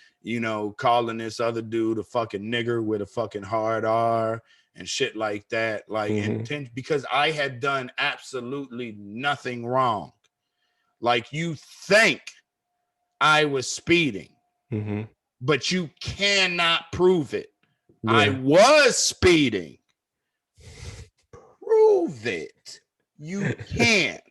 calling this other dude a fucking nigger with a fucking hard R and shit like that, like Mm-hmm. intent, because I had done absolutely nothing wrong. Like, you think I was speeding, Mm-hmm. but you cannot prove it. I Yeah. was speeding. Prove it. You can't.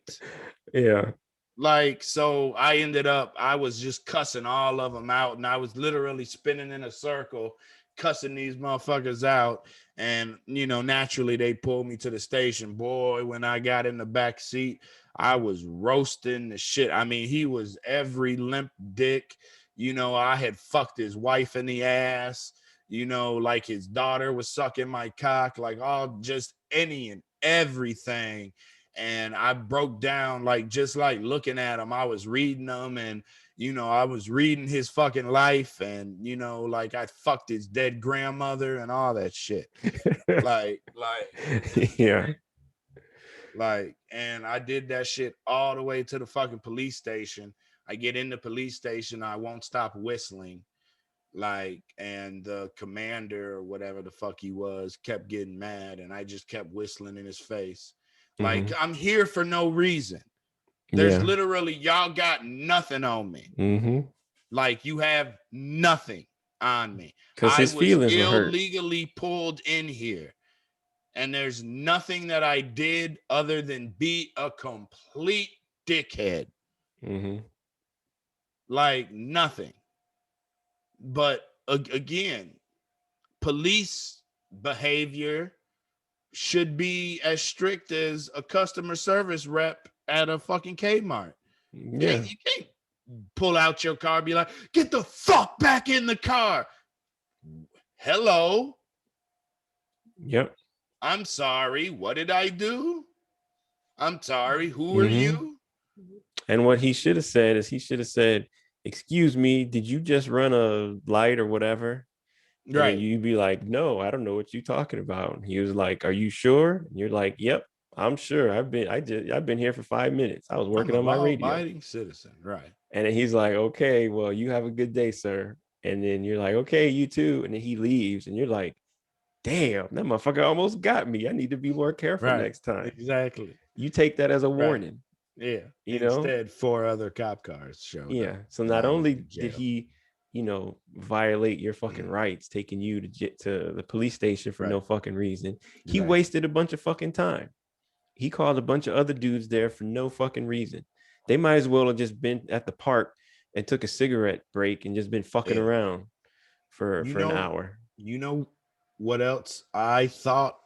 Yeah. Like, so I was just cussing all of them out, and I was literally spinning in a circle, cussing these motherfuckers out. And, naturally they pulled me to the station. Boy, when I got in the back seat, I was roasting the shit. I mean, he was every limp dick. I had fucked his wife in the ass, like his daughter was sucking my cock, like all just any and everything. And I broke down, like, just like looking at him. I was reading them, and I was reading his fucking life, and like I fucked his dead grandmother and all that shit. Like, Yeah. and I did that shit all the way to the fucking police station. I get in the police station, I won't stop whistling, like, and the commander or whatever the fuck he was kept getting mad, and I just kept whistling in his face. Like, Mm-hmm. I'm here for no reason. There's Yeah. literally, y'all got nothing on me. Mm-hmm. Like, you have nothing on me. Because I his was feelings were hurt. illegally pulled in here, and there's nothing that I did other than be a complete dickhead. Mm-hmm. Like, nothing. But again, police behavior should be as strict as a customer service rep at a fucking Kmart. Yeah. You can't pull out your car and be like, get the fuck back in the car. Hello. Yep. I'm sorry. What did I do? I'm sorry. Who are Mm-hmm. you? And what he should have said is he should have said, "Excuse me, did you just run a light or whatever?" And then Right. you'd be like, "No, I don't know what you're talking about." And he was like, "Are you sure?" And you're like, "Yep, I'm sure. I've been here for 5 minutes. I was I'm working a on my law radio." abiding citizen. Right. And then he's like, "Okay, well, you have a good day, sir." And then you're like, "Okay, you too." And then he leaves, and you're like, "Damn, that motherfucker almost got me. I need to be more careful Right. next time." Exactly. You take that as a Right. warning, Yeah. you know? Instead, 4 other cop cars showed Yeah. up, So and not I went only to did jail. he, violate your fucking rights, taking you to get to the police station for Right. no fucking reason, he Exactly. wasted a bunch of fucking time. He called a bunch of other dudes there for no fucking reason. They might as well have just been at the park and took a cigarette break and just been fucking Yeah. around for You an know, hour. you know what else I thought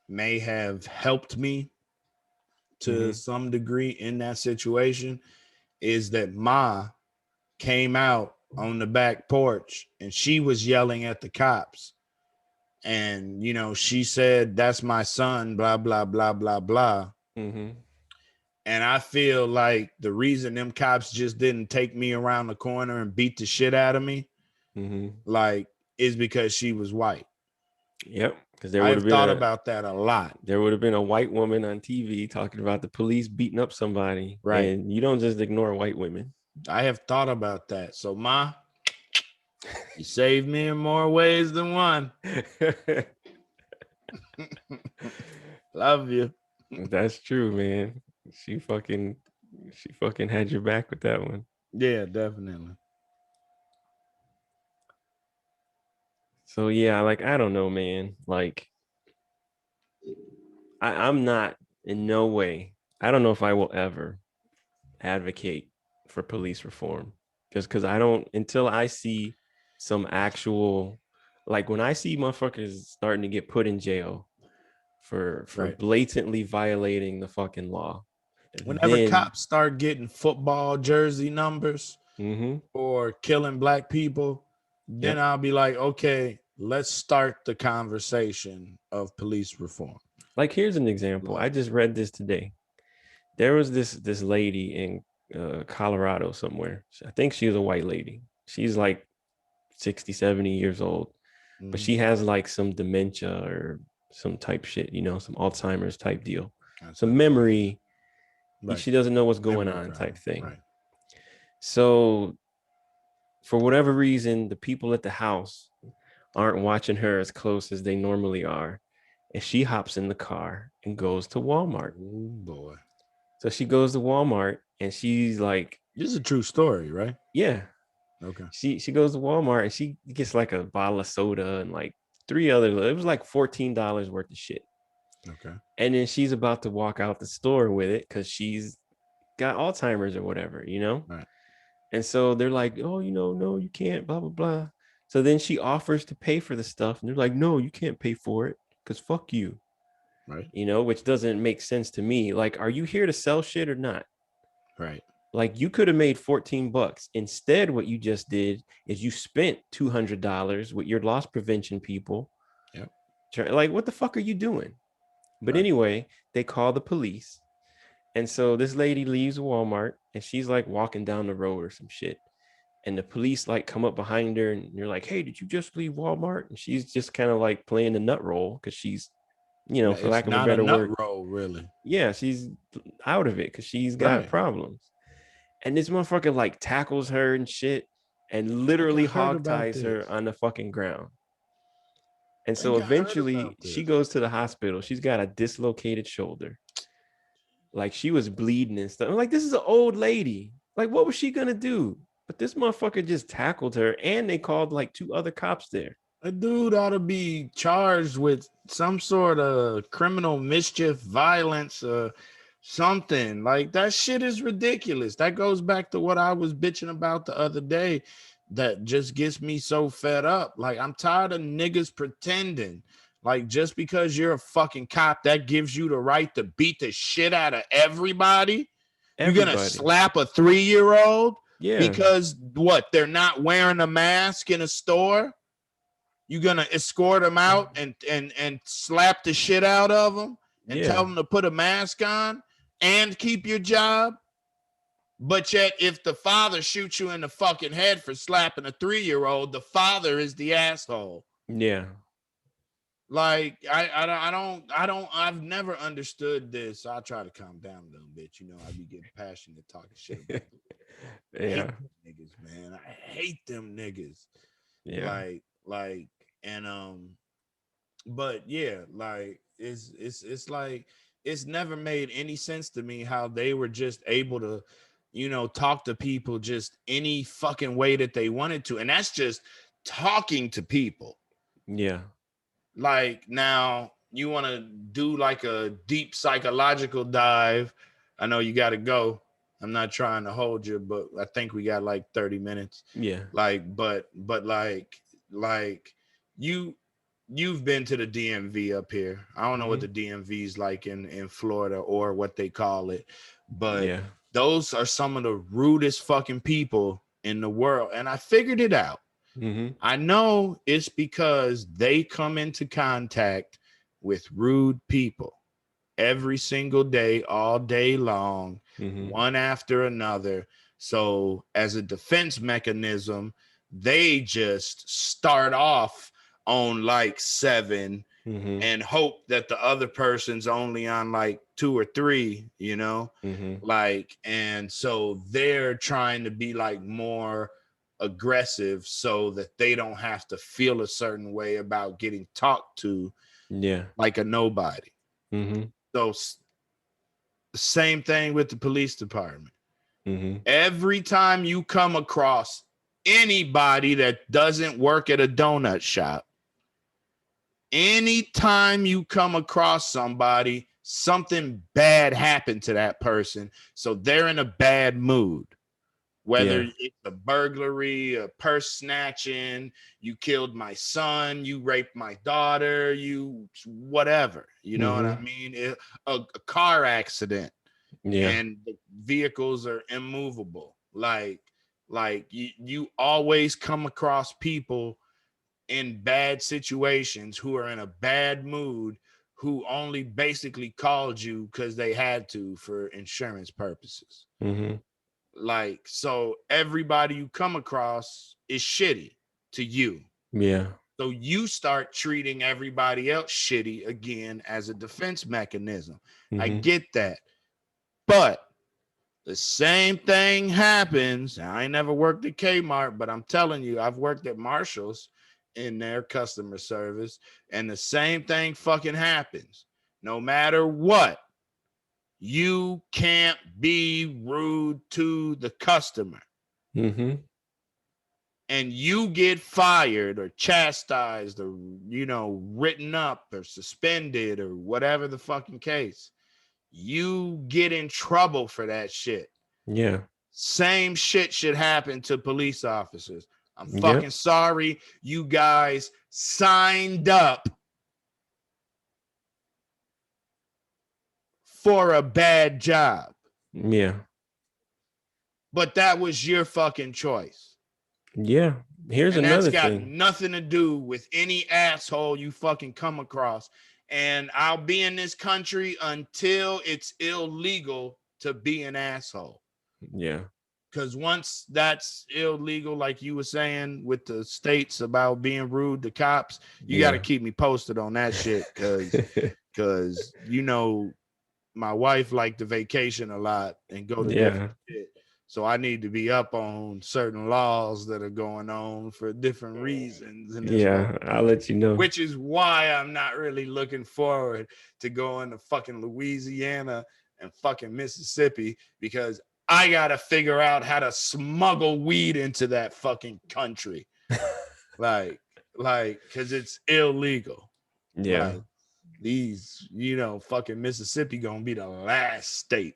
may have helped me to Mm-hmm. some degree in that situation is that Ma came out on the back porch and she was yelling at the cops. And, she said, that's my son, blah, blah, blah, blah, blah. Mm-hmm. And I feel like the reason them cops just didn't take me around the corner and beat the shit out of me, Mm-hmm. like, is because she was white. Yep. Because there would I've have been thought a about that a lot. white woman on TV talking about the police beating up somebody, Right. and you don't just ignore white women. I have thought about that. So, Ma, you saved me in more ways than one. Love you. That's true, man. She fucking she fucking had your back with that one. Yeah, definitely. So yeah, like I don't know, man. Like I'm not in no way. I don't know if I will ever advocate for police reform. Just because I don't until I see some actual like when I see motherfuckers starting to get put in jail for Right. blatantly violating the fucking law. Whenever Then, cops start getting football jersey numbers mm-hmm, or killing black people, then yep. I'll be like, okay, let's start the conversation of police reform. Like, here's an example. I Like, just read this today. There was this lady in Colorado somewhere. I think she was a white lady. She's like 60, 70 years old, but mhm, she has like some dementia or some type shit, some Alzheimer's type deal, that's some unfortunate. memory. Right. She doesn't know what's going Memory on type problem. thing. Right. So, for whatever reason, the people at the house aren't watching her as close as they normally are. And she hops in the car and goes to Walmart. Oh boy. So she goes to Walmart and she's like, This is a true story, right? yeah. Okay. She goes to Walmart and she gets like a bottle of soda and like three other, it was like $14 worth of shit. Okay. And then she's about to walk out the store with it because she's got Alzheimer's or whatever. Right. And so they're like, oh, no, you can't, blah, blah, blah. So then she offers to pay for the stuff. And they're like, no, you can't pay for it because fuck you, Right. which doesn't make sense to me. Like, are you here to sell shit or not? Right. Like, you could have made 14 bucks. Instead, what you just did is you spent $200 with your loss prevention people. Yep. Like, what the fuck are you doing? But Right. anyway, they call the police. And so this lady leaves Walmart and she's like walking down the road or some shit. And the police like come up behind her and they're like, hey, did you just leave Walmart? And she's just kind of like playing the nut roll because she's, Yeah, for it's lack of a not a better nut word, roll, really. yeah, she's out of it because she's got Right. problems. And this motherfucker like tackles her and shit and I think I literally heard hog about ties this. her on the fucking ground. And I so think I heard eventually about she this. goes to the hospital. She's got a dislocated shoulder. Like she was bleeding and stuff. I'm like, this is an old lady. Like, what was she gonna do? But this motherfucker just tackled her, and they called like two other cops there. A dude ought to be charged with some sort of criminal mischief, violence, something. Like that shit is ridiculous. That goes back to what I was bitching about the other day. That just gets me so fed up. Like I'm tired of niggas pretending. Like just because you're a fucking cop, that gives you the right to beat the shit out of everybody. You're gonna Everybody. slap a 3-year-old Yeah. because what? They're not wearing a mask in a store. You gonna escort them out and slap the shit out of them and tell Yeah. them to put a mask on and keep your job? But yet, if the father shoots you in the fucking head for slapping a 3-year-old, the father is the asshole. Yeah. Like I've never understood this. I try to calm down a little bit. I be getting passionate talking shit about them. I hate Yeah. them niggas, man. I hate them niggas. Yeah. Like, and but yeah, like it's like it's never made any sense to me how they were just able to talk to people just any fucking way that they wanted to, and that's just talking to people. Yeah. Like now you want to do like a deep psychological dive. I know you got to go. I'm not trying to hold you, but I think we got like 30 minutes. Yeah. Like but like you you've been to the DMV up here. I don't know what Mm-hmm. the DMV is like in Florida or what they call it, but Yeah. those are some of the rudest fucking people in the world. And I figured it out. Mm-hmm. I know it's because they come into contact with rude people every single day, all day long, Mm-hmm. one after another. So, as a defense mechanism, they just start off on like 7 Mm-hmm. and hope that the other person's only on like 2 or 3. Mm-hmm. Like, and so they're trying to be like more aggressive so that they don't have to feel a certain way about getting talked to Yeah. like a nobody. Mm-hmm. So same thing with the police department. Mm-hmm. Every time you come across anybody that doesn't work at a donut shop, anytime you come across somebody, something bad happened to that person. So they're in a bad mood. Whether Yeah. it's a burglary, a purse snatching, you killed my son, you raped my daughter, you whatever, you know what I Mm-hmm. mean? A car accident. Yeah. and the vehicles are immovable. Like you always come across people in bad situations who are in a bad mood who only basically called you because they had to for insurance purposes. Mm-hmm. Like, so everybody you come across is shitty to you. Yeah. So you start treating everybody else shitty again as a defense mechanism. I Mm-hmm. get that. But the same thing happens. I ain't never worked at Kmart, but I'm telling you, I've worked at Marshall's in their customer service, and the same thing fucking happens. No matter what, you can't be rude to the customer. Mm-hmm. And you get fired or chastised or, written up or suspended or whatever the fucking case. You get in trouble for that shit. Yeah. Same shit should happen to police officers. I'm fucking Yep. sorry you guys signed up for a bad job, Yeah. but that was your fucking choice. Yeah. Here's And that's another got thing. nothing to do with any asshole you fucking come across. And I'll be in this country until it's illegal to be an asshole. Yeah. Because once that's illegal, like you were saying with the states about being rude to cops, you got to Yeah. keep me posted on that shit. Because my wife liked to vacation a lot and go to different Yeah. shit. So I need to be up on certain laws that are going on for different reasons in this Yeah. motherfucker. I'll let you know. Which is why I'm not really looking forward to going to fucking Louisiana and fucking Mississippi, because I gotta figure out how to smuggle weed into that fucking country. like, because it's illegal. Yeah. Like, these, fucking Mississippi gonna be the last state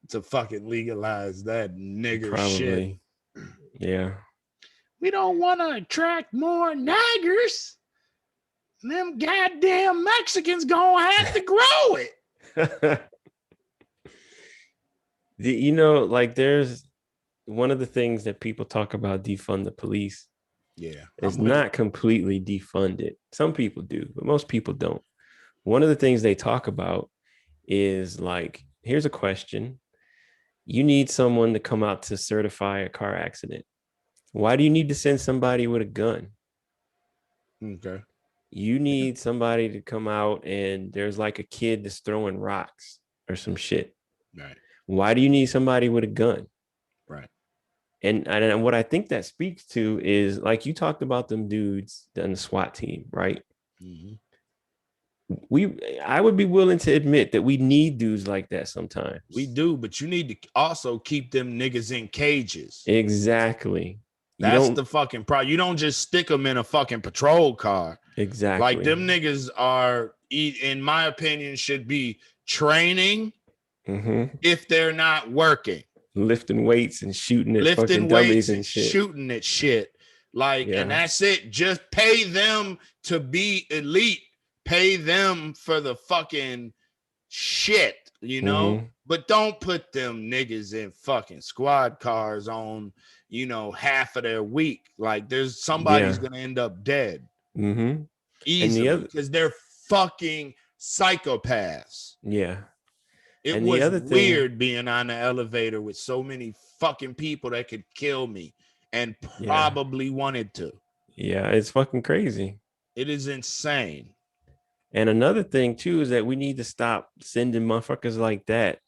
to fucking legalize that nigger shit. Probably. Yeah. We don't want to attract more niggers. Them goddamn Mexicans gonna have to grow it. Like there's one of the things that people talk about defund the police Yeah, is I'm with not completely defund it. Some people do, but most people don't. One of the things they talk about is like, here's a question. You need someone to come out to certify a car accident. Why do you need to send somebody with a gun? Okay. You need somebody to come out and there's like a kid that's throwing rocks or some shit. Right. Why do you need somebody with a gun? Right. And what I think that speaks to is like you talked about them dudes on the SWAT team, right? Mm-hmm. I would be willing to admit that we need dudes like that sometimes. We do, but you need to also keep them niggas in cages. Exactly. That's the fucking problem. You don't just stick them in a fucking patrol car. Exactly. Like, them niggas are, in my opinion, should be training if they're not working. Lifting weights and shooting at Lifting fucking weights dummies and and shit. shooting at shit. Like, Yeah. and that's it. Just pay them to be elite. Pay them for the fucking shit, But don't put them niggas in fucking squad cars on, half of their week. Like, there's somebody's gonna end up dead easily because they're fucking psychopaths. Yeah. It And was the other weird being on the elevator with so many fucking people that could kill me and probably wanted to. Yeah, it's fucking crazy. It is insane. And another thing too is that we need to stop sending motherfuckers like that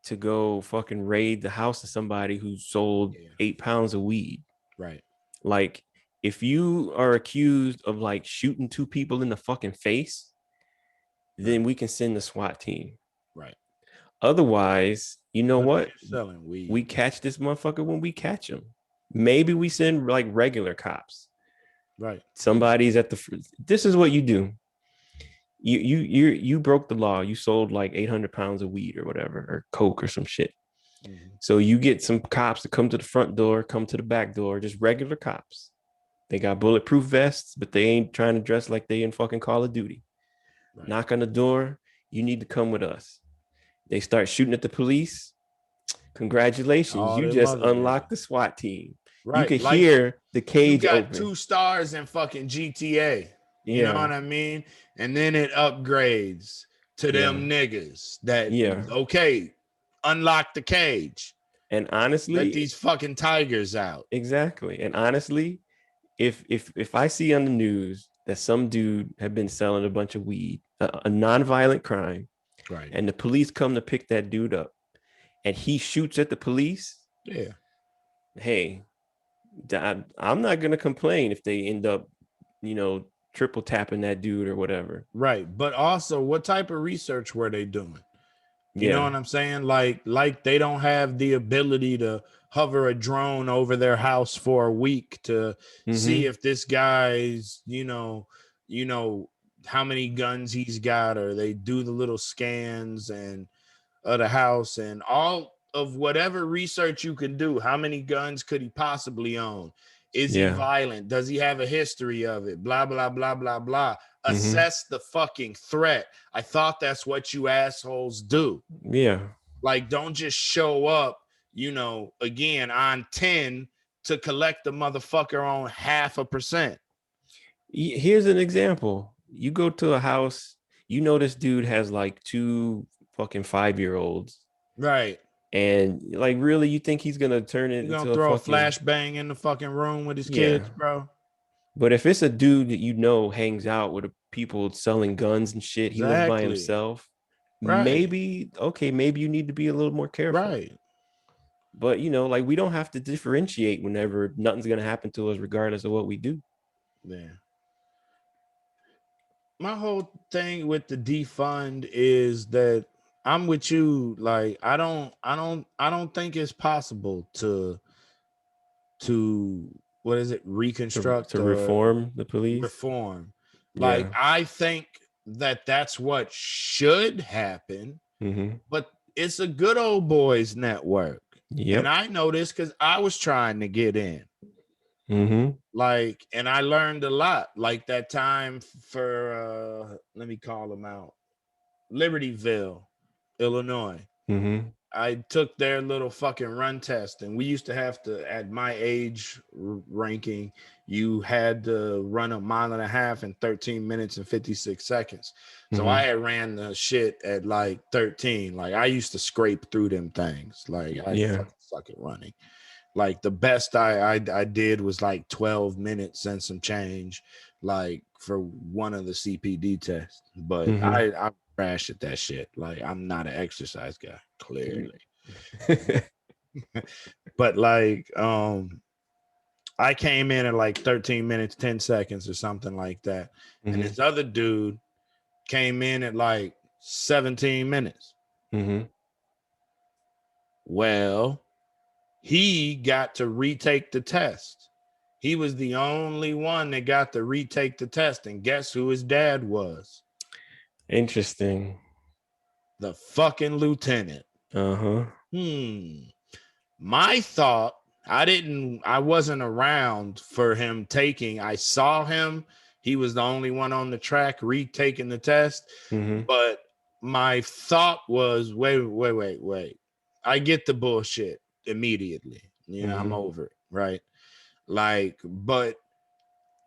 to go fucking raid the house of somebody who sold 8 pounds of weed. Right. Like, if you are accused of like shooting 2 people in the fucking face, then we can send the SWAT team. Right. Otherwise, you know what? Selling weed. We catch this motherfucker when we catch him. Maybe we send like regular cops. Right. Somebody's at the. This is what you do. You broke the law. You sold like 800 pounds of weed or whatever, or coke or some shit. So you get some cops to come to the front door, come to the back door, just regular cops. They got bulletproof vests, but they ain't trying to dress like they in fucking Call of Duty. Right. Knock on the door. You need to come with us. They start shooting at the police. Congratulations, All you them just other unlocked niggas. the SWAT team. You Right. could Like hear the you cage got open. 2 stars in fucking GTA. You know Yeah, what I mean? And then it upgrades to yeah, them niggas that, yeah. okay, unlock the cage. And Let honestly, these fucking tigers out. exactly. And honestly, if I see on the news that some dude had been selling a bunch of weed, a non-violent crime, Right. and the police come to pick that dude up, and he shoots at the police, Yeah. hey, I'm not gonna complain if they end up, triple tapping that dude or whatever. Right. But also, what type of research were they doing? You know Yeah. what I'm saying? Like they don't have the ability to hover a drone over their house for a week to see Mm-hmm. if this guy's, how many guns he's got, or they do the little scans and of the house and all of whatever research you can do. How many guns could he possibly own? Is he Yeah. violent? Does he have a history of it? Blah, blah, blah, blah, blah. Mm-hmm. Assess the fucking threat. I thought that's what you assholes do. Yeah. Like, don't just show up, again on 10 to collect the motherfucker on 0.5%. Here's an example. You go to a house, this dude has like two fucking 5-year-olds. Right. And like, really, you think he's gonna turn it You gonna into a throw a fucking flashbang in the fucking room with his yeah? kids, bro? But if it's a dude that hangs out with people selling guns and shit, he lives by Exactly. himself. Right. Maybe okay, maybe you need to be a little more careful. Right. But like we don't have to differentiate whenever nothing's gonna happen to us, regardless of what we do. Yeah. My whole thing with the defund is that I'm with you. Like, I don't think it's possible to what is it, reconstruct To or reform the police. reform. Like, Yeah. I think that that's what should happen, Mm-hmm. but it's a good old boys network. And Yep. I know this because I was trying to get in. Mm-hmm. Like, and I learned a lot. Like that time for let me call them out. Libertyville, Illinois. Mm-hmm. I took their little fucking run test, and we used to have to, at my age ranking, you had to run a mile and a half in 13 minutes and 56 seconds. So I Mm-hmm. had ran the shit at like 13. Like, I used to scrape through them things. Like, I Yeah. fucking suck at running. Like, the best I did was like 12 minutes and some change, like for one of the CPD tests. But Mm-hmm. I crashed at that shit. Like, I'm not an exercise guy, clearly. But like, I came in at like 13 minutes, 10 seconds or something like that. And Mm-hmm. this other dude came in at like 17 minutes. Mm-hmm. Well, he got to retake the test. He was the only one that got to retake the test. And guess who his dad was? Interesting. The fucking lieutenant. Uh-huh. My thought, I wasn't around for him taking. I saw him. He was the only one on the track retaking the test. Mm-hmm. But my thought was, wait. I get the bullshit immediately. I'm Mm-hmm. over it, right? Like, but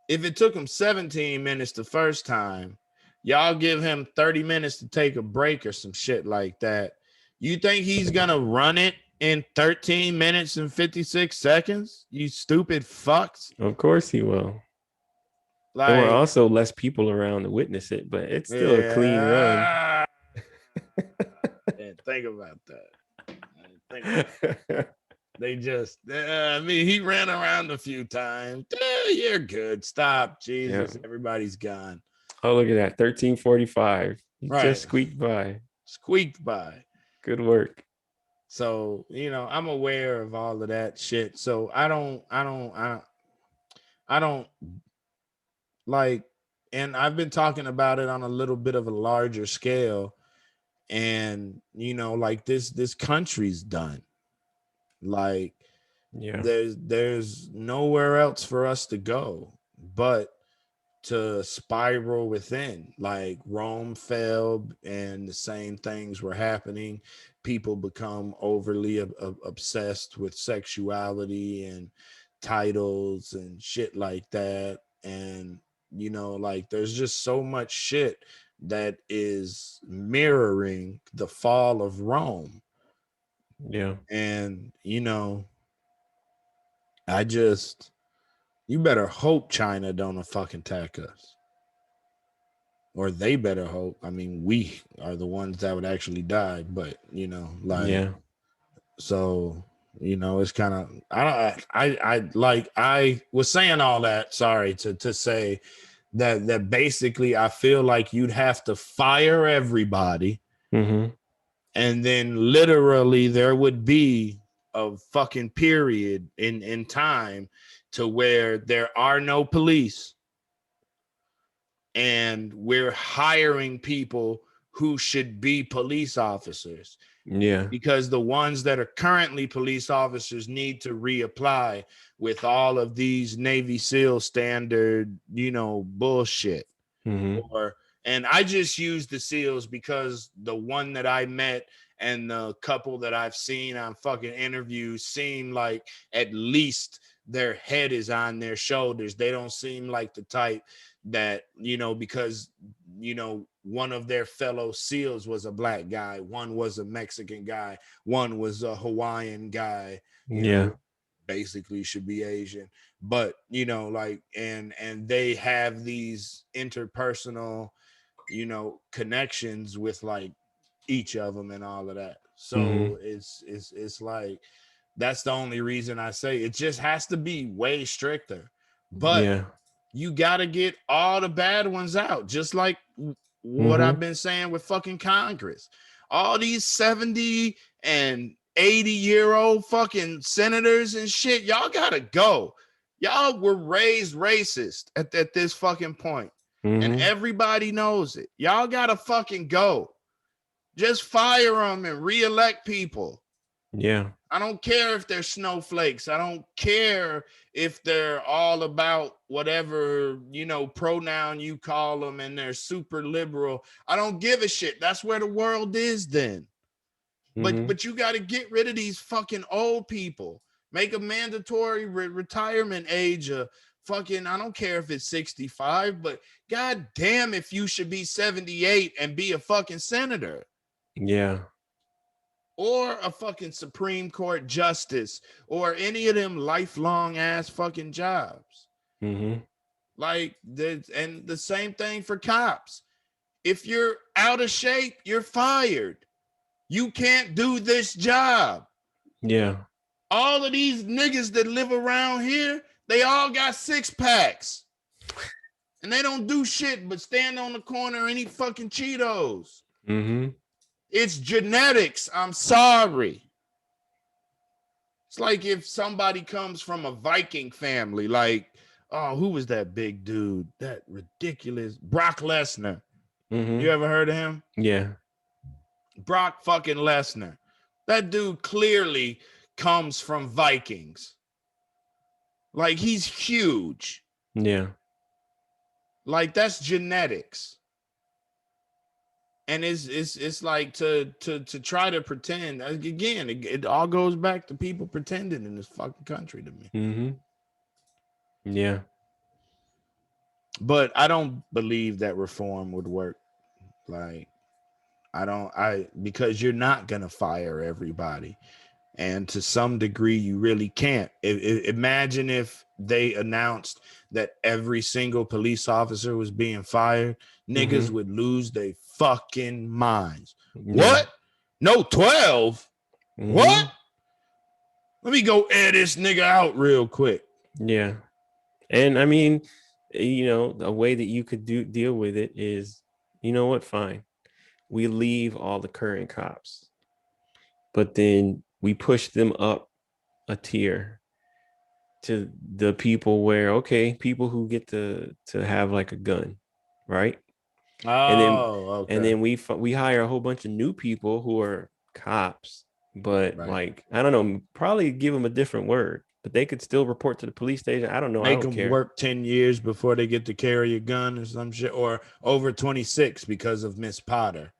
if it took him 17 minutes the first time, y'all give him 30 minutes to take a break or some shit like that. You think he's gonna run it in 13 minutes and 56 seconds? You stupid fucks. Of course he will. There were Like, also less people around to witness it, but it's still a clean run. yeah. I didn't think about that. They just, I mean, he ran around a few times. You're good. Stop. Yeah. Jesus. Everybody's gone. Oh, look at that. 13:45. You Right. just squeaked by. Squeaked by. Good work. So, I'm aware of all of that shit. So I don't like, and I've been talking about it on a little bit of a larger scale. And, like this country's done. Like, Yeah. there's nowhere else for us to go but to spiral within. Like Rome fell and the same things were happening. People become overly obsessed with sexuality and titles and shit like that. And, like there's just so much shit that is mirroring the fall of Rome. Yeah. And, I just, you better hope China don't fucking attack us. Or they better hope. I mean, we are the ones that would actually die, but like, Yeah. so it's kind of I was saying all that. Sorry to say that basically I feel like you'd have to fire everybody, Mm-hmm. and then literally there would be a fucking period in time to where there are no police and we're hiring people who should be police officers, Yeah. because the ones that are currently police officers need to reapply with all of these Navy SEAL standard, bullshit. Mm-hmm. Or and I just use the SEALs because the one that I met and the couple that I've seen on fucking interviews seem like at least their head is on their shoulders. They don't seem like the type that, because one of their fellow SEALs was a black guy, one was a Mexican guy, one was a Hawaiian guy, Yeah. basically should be Asian. But like, and they have these interpersonal connections with like each of them and all of that. Mm-hmm. So it's like, that's the only reason I say it just has to be way stricter. But Yeah. you got to get all the bad ones out, just like what Mm-hmm. I've been saying with fucking Congress. All these 70 and 80-year-old fucking senators and shit, y'all got to go. Y'all were raised racist at this fucking point, and Mm-hmm. everybody knows it. Y'all got to fucking go. Just fire them and reelect people. Yeah. I don't care if they're snowflakes. I don't care if they're all about whatever, pronoun you call them and they're super liberal. I don't give a shit. That's where the world is then. But Mm-hmm. but you got to get rid of these fucking old people. Make a mandatory retirement age of fucking, I don't care if it's 65, but god damn if you should be 78 and be a fucking senator Yeah. or a fucking Supreme Court justice or any of them lifelong ass fucking jobs. Mm-hmm. Like, and the same thing for cops. If you're out of shape, you're fired. You can't do this job. Yeah. All of these niggas that live around here, they all got six packs. And they don't do shit but stand on the corner and eat fucking Cheetos. Mm-hmm. It's genetics. I'm sorry. It's like if somebody comes from a Viking family, like, oh, who was that big dude? That ridiculous Brock Lesnar. Mm-hmm. You ever heard of him? Yeah. Brock fucking Lesnar. That dude clearly comes from Vikings. Like, he's huge. Yeah. Like, that's genetics. And it's like to try to pretend again. It all goes back to people pretending in this fucking country to me. Mm-hmm. Yeah. But I don't believe that reform would work. Like, because you're not gonna fire everybody, and to some degree you really can't. Imagine if they announced that every single police officer was being fired. Niggas Mm-hmm. would lose their fucking minds. Yeah. What? No 12? What? Mm-hmm. Let me go air this nigga out real quick. Yeah. And I mean, a way that you could deal with it is, you know what, fine. We leave all the current cops, but then we push them up a tier to the people where, okay, people who get to have like a gun, right? And then Oh, and okay. then we hire a whole bunch of new people who are cops, but Right. like, I don't know, probably give them a different word. but they could still report to the police station. I don't know. I Make don't them care. work 10 years before they get to carry a gun or some shit, or over 26 because of Miss Potter.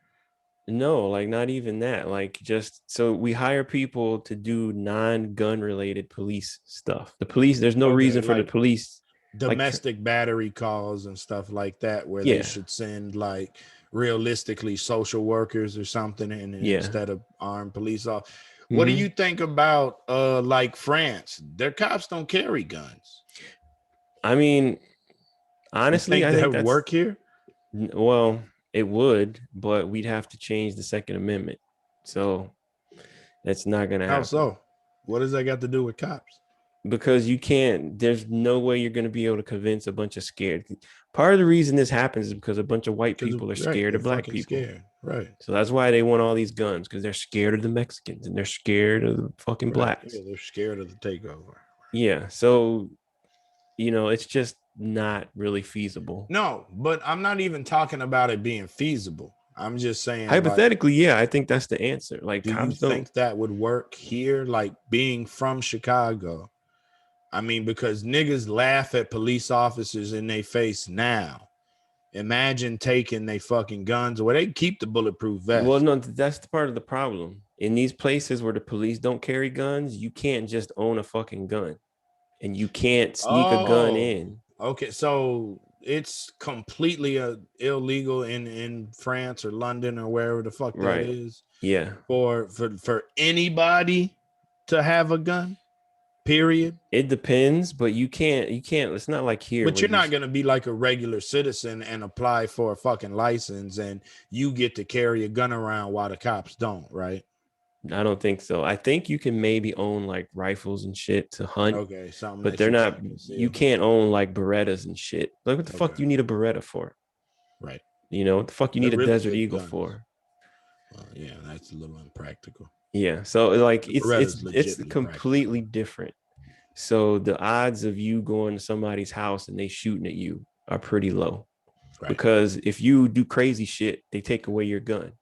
No, like not even that. Like just so we hire people to do non-gun related police stuff. The police, there's no Okay, reason for the like police, like domestic battery calls and stuff like that, where they yeah, should send like realistically social workers or something yeah. instead of armed police officers. What do Hmm. you think about like France? Their cops don't carry guns. I mean, You honestly, think I that think would that's work here? well, it would, but we'd have to change the Second Amendment. So that's not gonna How happen. so? What does that got to do with cops? Because you can't, there's no way you're going to be able to convince a bunch of scared. Part of the reason this happens is because a bunch of white Because people are right, scared they're of black fucking people. scared. Right. So that's why they want all these guns, because they're scared of the Mexicans and they're scared of the fucking Right. blacks. Yeah, they're scared of the takeover. Yeah. So, it's just not really feasible. No, but I'm not even talking about it being feasible. I'm just saying, like, Hypothetically, yeah, I think that's the answer. Like do you cops don't. think that would work here? Like being from Chicago. I mean, because niggas laugh at police officers in their face now. Imagine taking they fucking guns away. They keep the bulletproof Well, vest. no, that's the part of the problem. In these places where the police don't carry guns, you can't just own a fucking gun. And you can't sneak a gun Oh, in. okay. So it's completely illegal in France or London or wherever the fuck that Right. is Yeah. for anybody to have a gun. Period. It depends, but you can't, it's not like here But where you're you not gonna be like a regular citizen and apply for a fucking license and you get to carry a gun around while the cops don't, right? I don't think so. I think you can maybe own like rifles and shit to hunt, Okay, something but that they're you not, can't you conceal. can't own like Berettas and shit. Like what the fuck Okay, do you need a Beretta for? right. What the fuck you They're need a really Desert good Eagle guns. for? Well, yeah, that's a little impractical. Yeah. So like The it's Beretta's it's legitly practical. completely different. So the odds of you going to somebody's house and they shooting at you are pretty low. Right. Because if you do crazy shit, they take away your gun.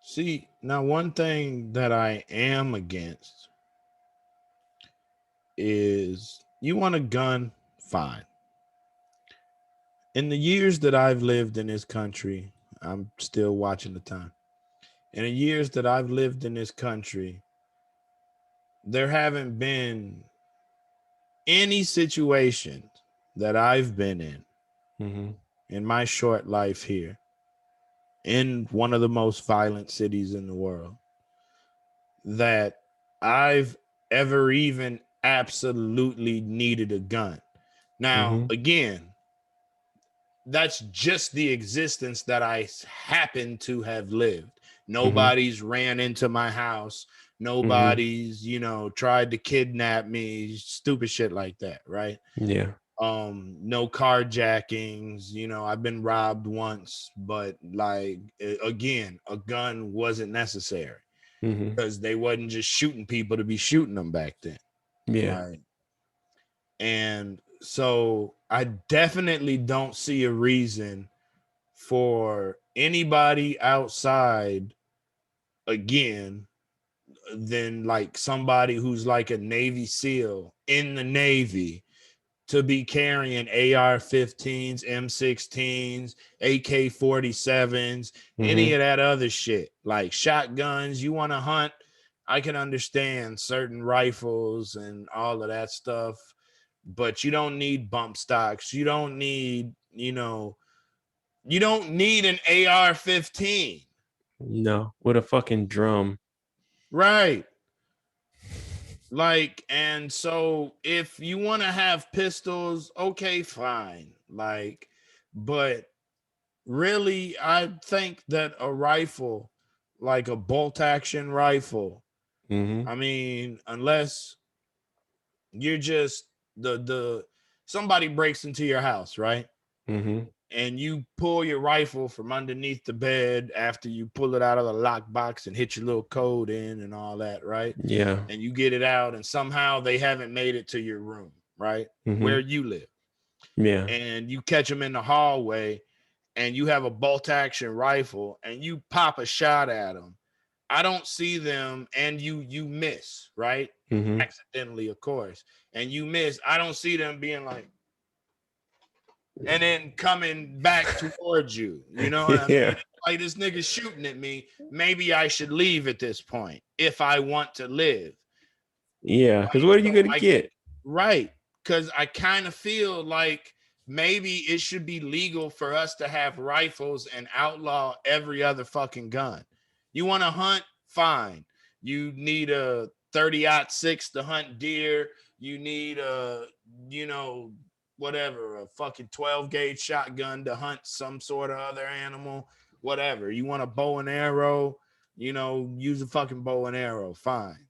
See, now one thing that I am against is you want a gun, fine. In the years that I've lived in this country, I'm still watching the time. In the years that I've lived in this country, there haven't been any situation that I've been Mm-hmm. in my short life here in one of the most violent cities in the world that I've ever even absolutely needed a gun. Now, Mm-hmm. again, that's just the existence that I happen to have lived. Mm-hmm. Nobody's ran into my house. Mm-hmm. Nobody's, tried to kidnap me, stupid shit like that, right? Yeah. No carjackings, I've been robbed once, but like again, a gun wasn't necessary Mm-hmm. because they wasn't just shooting people to be shooting them back then. Yeah. Right. And so I definitely don't see a reason for anybody outside again than like somebody who's like a Navy SEAL in the Navy to be carrying AR-15s, M16s, AK-47s, any Mm-hmm. of that other shit. Like shotguns, you want to hunt, I can understand certain rifles and all of that stuff, but you don't need bump stocks. You don't need an AR-15. No, with a fucking drum. Right. Like, and so if you want to have pistols, okay, fine. Like, but really, I think that a rifle, like a bolt action rifle, Mm-hmm. I mean, unless you're just the somebody breaks into your house, right? Mm-hmm. And you pull your rifle from underneath the bed after you pull it out of the lockbox and hit your little code in and all that, right? Yeah. And you get it out, and somehow they haven't made it to your room, right? Where Mm-hmm. you live. Yeah. And you catch them in the hallway, and you have a bolt action rifle, and you pop a shot at them. I don't see them, and you miss, right? Mm-hmm. Accidentally, of course, and you miss. I don't see them being like, and then coming back towards you. You know what I mean? Yeah. Like, this nigga shooting at me. Maybe I should leave at this point if I want to live. Yeah. Because what are you So gonna I get? right, because I kind of feel like maybe it should be legal for us to have rifles and outlaw every other fucking gun. You want to hunt? Fine. You need a 30-06 to hunt deer. You need a, you know, whatever, a fucking 12 gauge shotgun to hunt some sort of other animal. Whatever. You want a bow and arrow? Use a fucking bow and arrow. Fine.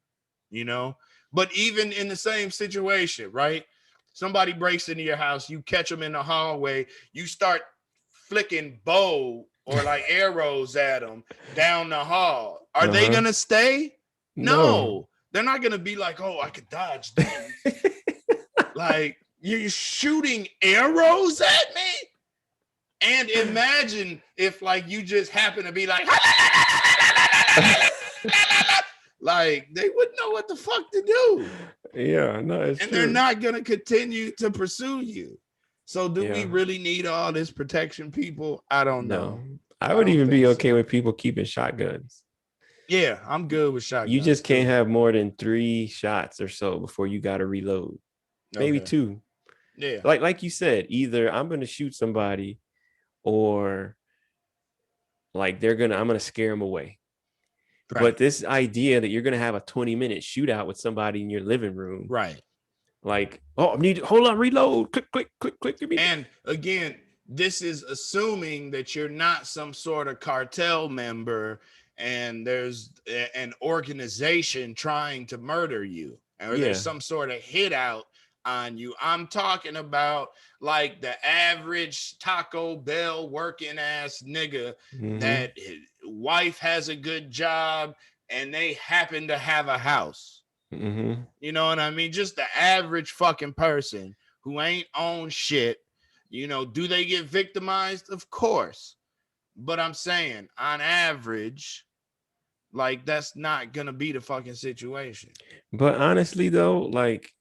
You know, but even in the same situation, right? Somebody breaks into your house, you catch them in the hallway, you start flicking bow or like arrows at them down the hall. Are they Uh-huh. gonna stay? No. No, they're not gonna be like, oh, I could dodge these. Like, you're shooting arrows at me? And imagine if like you just happen to be like, like they wouldn't know what the fuck to do. Yeah, no, it's And they're true. not going to continue to pursue you. So do we Yeah. really need all this protection, people? I don't No. know. I I would don't even be think okay so. with people keeping shotguns. Yeah, I'm good with You shotguns just can't too. have more than 3 shots or so before you gotta reload. Maybe Okay. 2. Yeah. Like you said, either I'm gonna shoot somebody or like I'm gonna scare them away. Right. But this idea that you're gonna have a 20-minute shootout with somebody in your living room, Right. like, oh, hold on, reload, click, click, click, click, give me. And again, this is assuming that you're not some sort of cartel member and there's an organization trying to murder you, or there's Yeah. some sort of hit out on you. I'm talking about like the average Taco Bell working ass nigga Mm-hmm. that his wife has a good job and they happen to have a house. Mm-hmm. You know what I mean? Just the average fucking person who ain't on shit. Do they get victimized? Of course. But I'm saying, on average, like, that's not gonna be the fucking situation. But honestly, though, like,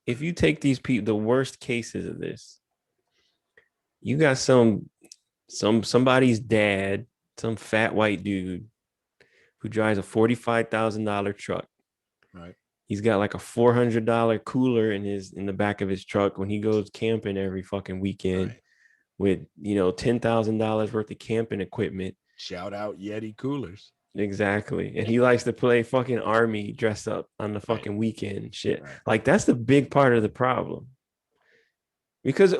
if you take these people, the worst cases of this, you got somebody's dad, some fat white dude who drives a $45,000 truck. Right. He's got like a $400 cooler in the back of his truck when he goes camping every fucking weekend Right. with $10,000 worth of camping equipment. Shout out Yeti coolers. Exactly. And he likes to play fucking army dress up on the Right. fucking weekend and shit. Right. Like, that's the big part of the problem. Because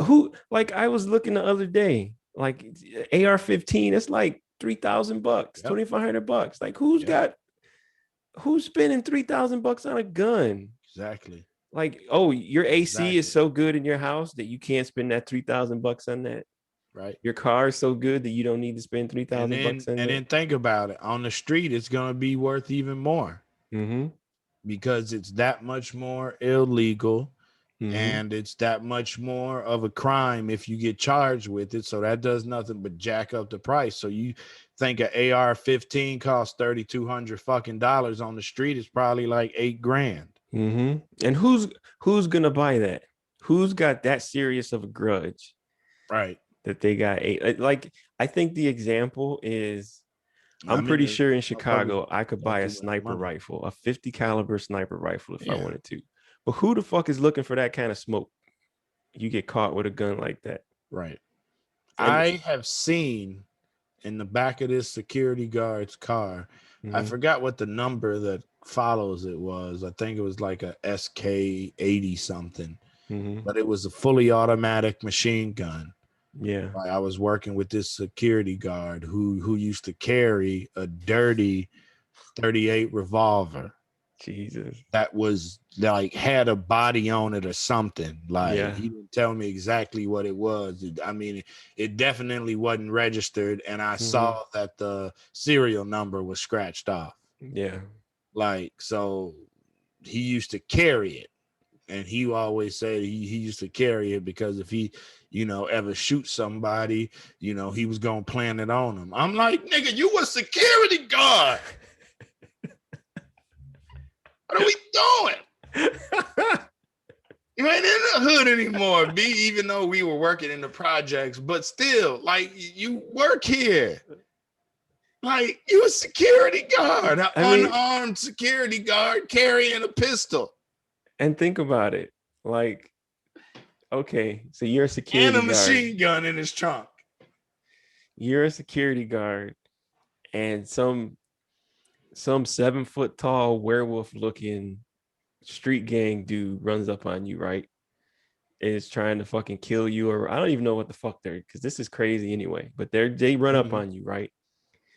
like, I was looking the other day, like AR-15, it's like $3,000, Yep. $2,500. Like, Yep. who's spending $3,000 on a gun? Exactly. Like, oh, your AC is Exactly. so good in your house that you can't spend that $3,000 on that. Right. Your car is so good that you don't need to spend three And thousand then bucks on and that. then think about it. On the street, it's gonna be worth even more Mm-hmm. because it's that much more illegal. Mm-hmm. And it's that much more of a crime if you get charged with it. So that does nothing but jack up the price. So you think an AR-15 costs $3,200 fucking dollars on the street, it's probably like $8,000. Mm-hmm. And who's gonna buy that? Who's got that serious of a grudge Right. that they got like I think the example is I I'm mean, pretty the sure in motherfuckers Chicago I could got buy a too much sniper money. rifle, a 50 caliber sniper rifle if I Yeah. wanted to. But who the fuck is looking for that kind of smoke? You get caught with a gun like that. Right. And I have seen in the back of this security guard's car, I mm-hmm, forgot what the number that follows it was. I think it was like a SK-80 something, mm-hmm, but it was a fully automatic machine gun. yeah. Like, I was working with this security guard who used to carry a dirty 38 revolver Jesus. that was like had a body on it or something. Like, Yeah. he didn't tell me exactly what it was. I mean, it definitely wasn't registered, and I Mm-hmm, saw that the serial number was scratched off. yeah. Like, so he used to carry it. And he always said he used to carry it because if he, ever shoot somebody, he was gonna plan it on them. I'm like, nigga, you a security guard. are we doing? You ain't in the hood anymore, B, even though we were working in the projects, but still, like, you work here. Like, you a security guard, an unarmed security guard carrying a pistol. And think about it. Like, okay, so you're a security and a machine guard. gun in his trunk. You're a security guard, and some 7-foot tall werewolf looking street gang dude runs up on you, right? And is trying to fucking kill you, or I don't even know what the fuck they're, because this is crazy anyway. But they run up on you, right?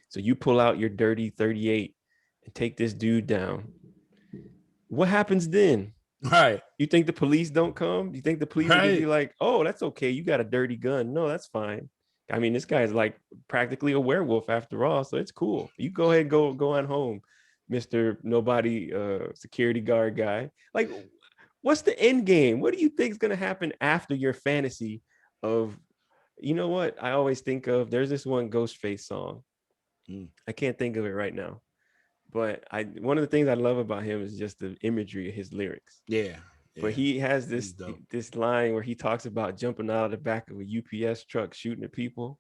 So you pull out your dirty 38 and take this dude down. What happens then? Right. You think the police don't come? You think the police are gonna be like, oh, that's okay, you got a dirty gun? No, that's fine. I mean, this guy's like practically a werewolf after all, so it's cool. You go ahead and go on home, Mr. Nobody security guard guy. Like, what's the end game? What do you think is gonna happen after your fantasy of, you know what? I always think of, there's this one Ghostface song. I can't think of it right now. But one of the things I love about him is just the imagery of his lyrics. Yeah. But he has this line where he talks about jumping out of the back of a UPS truck shooting at people.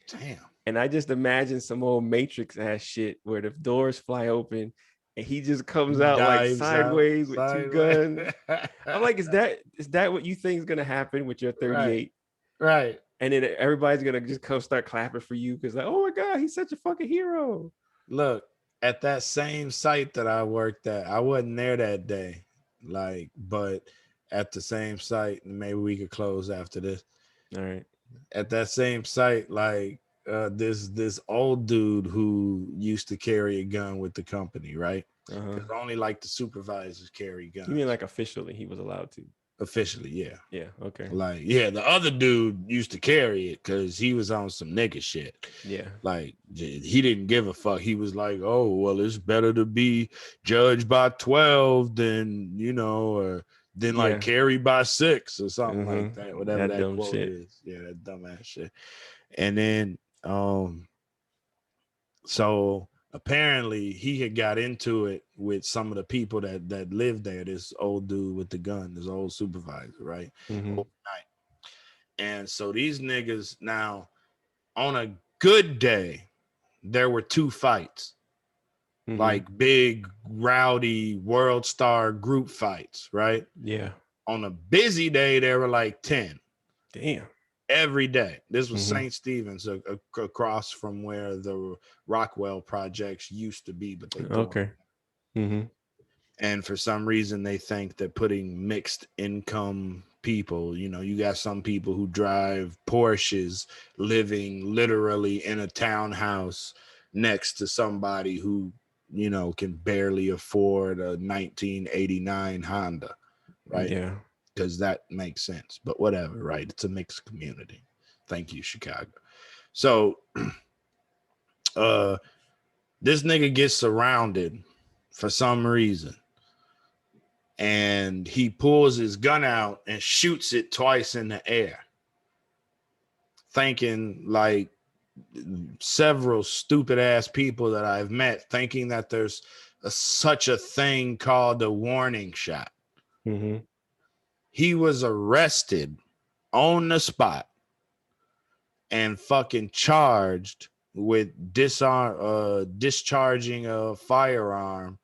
Damn. And I just imagine some old Matrix ass shit where the doors fly open and he just comes out like sideways with two guns. I'm like, is that what you think is gonna happen with your 38? Right. And then everybody's gonna just come start clapping for you because, like, oh my God, he's such a fucking hero. Look, at that same site that I worked at, I wasn't there that day. Like, but at the same site, maybe we could close after this. All right. At that same site, like, this old dude who used to carry a gun with the company, right? Because only like the supervisors carry guns. You mean like officially he was allowed to? Officially, yeah. Yeah, okay. Like, yeah, the other dude used to carry it because he was on some nigga shit. Yeah. Like, he didn't give a fuck. He was like, oh, well, it's better to be judged by 12 than, or than like carried by 6 or something like that. Whatever that quote shit is. Yeah, that dumbass shit. And then, so apparently he had got into it with some of the people that lived there. This old dude with the gun, this old supervisor, right? Overnight. And so these niggas, now on a good day, there were 2 fights, like big, rowdy, world star group fights, right? Yeah. On a busy day, there were like 10. Damn. Every day. This was St. Stephen's, across from where the Rockwell projects used to be, but they don't. And for some reason, they think that putting mixed income people, you got some people who drive Porsches living literally in a townhouse next to somebody who, can barely afford a 1989 Honda, right? Yeah. Because that makes sense, but whatever, right? It's a mixed community. Thank you, Chicago. So this nigga gets surrounded for some reason, and he pulls his gun out and shoots it twice in the air, thinking, like, several stupid ass people that I've met, thinking that there's such a thing called a warning shot. He was arrested on the spot and fucking charged with discharging a firearm.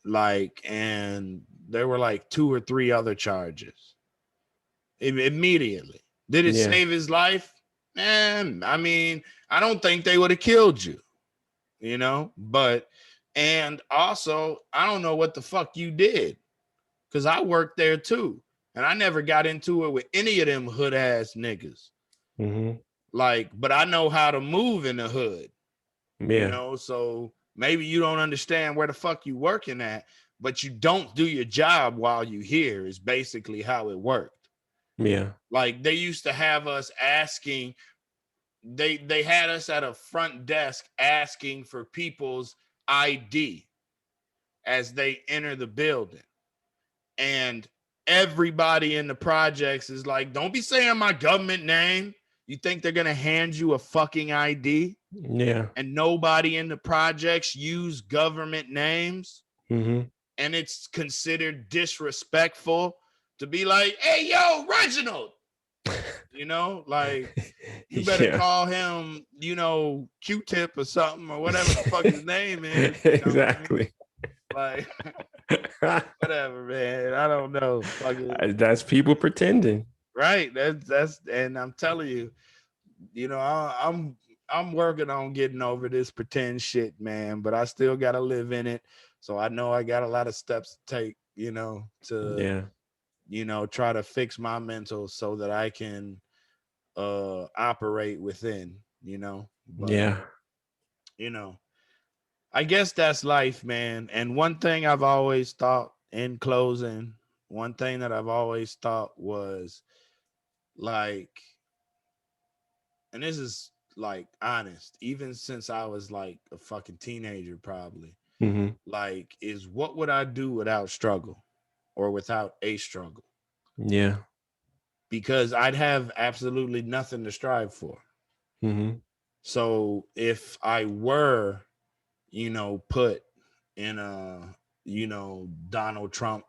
Like, and there were like 2 or 3 other charges immediately. Did it save his life? Man, I mean, I don't think they would have killed you, but, and also, I don't know what the fuck you did. Because I worked there too. And I never got into it with any of them hood ass niggas. Like, but I know how to move in the hood. So maybe you don't understand where the fuck you working at, but you don't do your job while you here is basically how it worked. Yeah. Like, they used to have us asking, they had us at a front desk asking for people's ID as they enter the building. And everybody in the projects is like, don't be saying my government name. You think they're going to hand you a fucking ID? Yeah. And nobody in the projects use government names? and it's considered disrespectful to be like, hey, yo, Reginald, like you better Yeah. call him, Q-Tip or something or whatever the fuck his name is. You know what I mean? Exactly. Like, whatever, man. I don't know. Fucking That's people pretending. right. That's, and I'm telling you, I'm working on getting over this pretend shit, man. But I still gotta live in it. So I know I got a lot of steps to take, to Yeah. try to fix my mental so that I can operate within, but Yeah. you know, I guess that's life, man. And one thing I've always thought in closing, one thing that I've always thought was like, and this is like honest, even since I was like a fucking teenager, probably, Hmm. like, is what would I do without struggle or without a struggle? Yeah. Because I'd have absolutely nothing to strive for. Hmm. So if I were, put in a, Donald Trump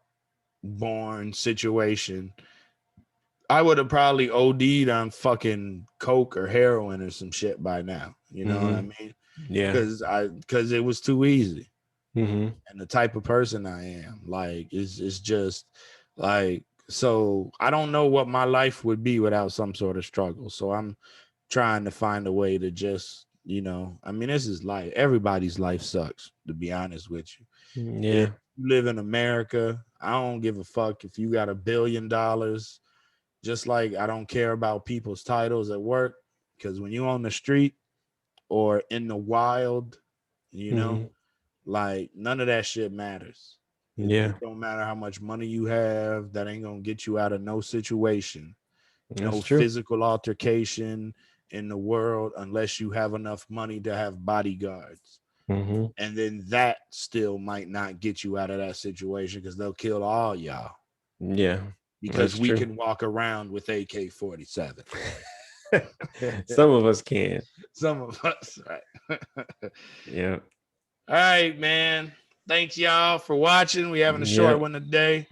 born situation, I would have probably OD'd on fucking coke or heroin or some shit by now. You know what I Hmm. mean? Yeah. Because it was too easy. Hmm. And the type of person I am, like, it's just like, so I don't know what my life would be without some sort of struggle. So I'm trying to find a way to just, I mean, this is life. Everybody's life sucks, to be honest with you. If Yeah. you live in America, I don't give a fuck if you got $1 billion. Just like I don't care about people's titles at work, because when you on the street or in the wild, you know, Hmm. like none of that shit matters. It Yeah. don't matter how much money you have. That ain't gonna get you out of no situation, no That's true. physical altercation in the world, unless you have enough money to have bodyguards. Hmm. And then that still might not get you out of that situation because they'll kill all y'all Yeah. because That's we true. can walk around with AK-47. Some of us can. Some of us, right? Yeah. All right, man. Thanks y'all for watching. We having a short Yep. one today.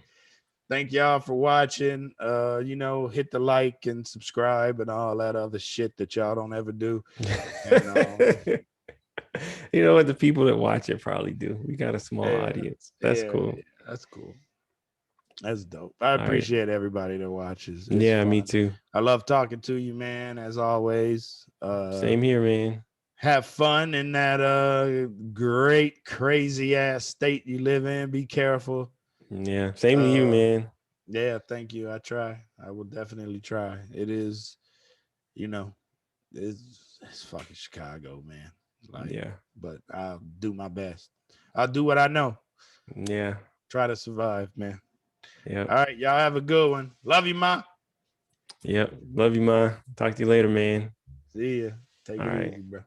Thank y'all for watching. Hit the like and subscribe and all that other shit that y'all don't ever do. And You know what? The people that watch it probably do. We got a small yeah, audience. That's yeah, cool. that's cool. That's dope. I All right. appreciate everybody that watches. It's Yeah, me fun. too. I love talking to you, man, as always. Same here, man. Have fun in that great, crazy ass state you live in. Be careful. Yeah. Same to you, Uh man. yeah, thank you. I try. I will definitely try. It is, you know, it's fucking Chicago, man. Like, Yeah. but I'll do my best. I'll do what I know. Yeah. Try to survive, man. All Yep. right, y'all have a good one. Love you, ma. Yep. Love you, Ma. Talk to you later, man. See ya. Take All it right. easy, bro.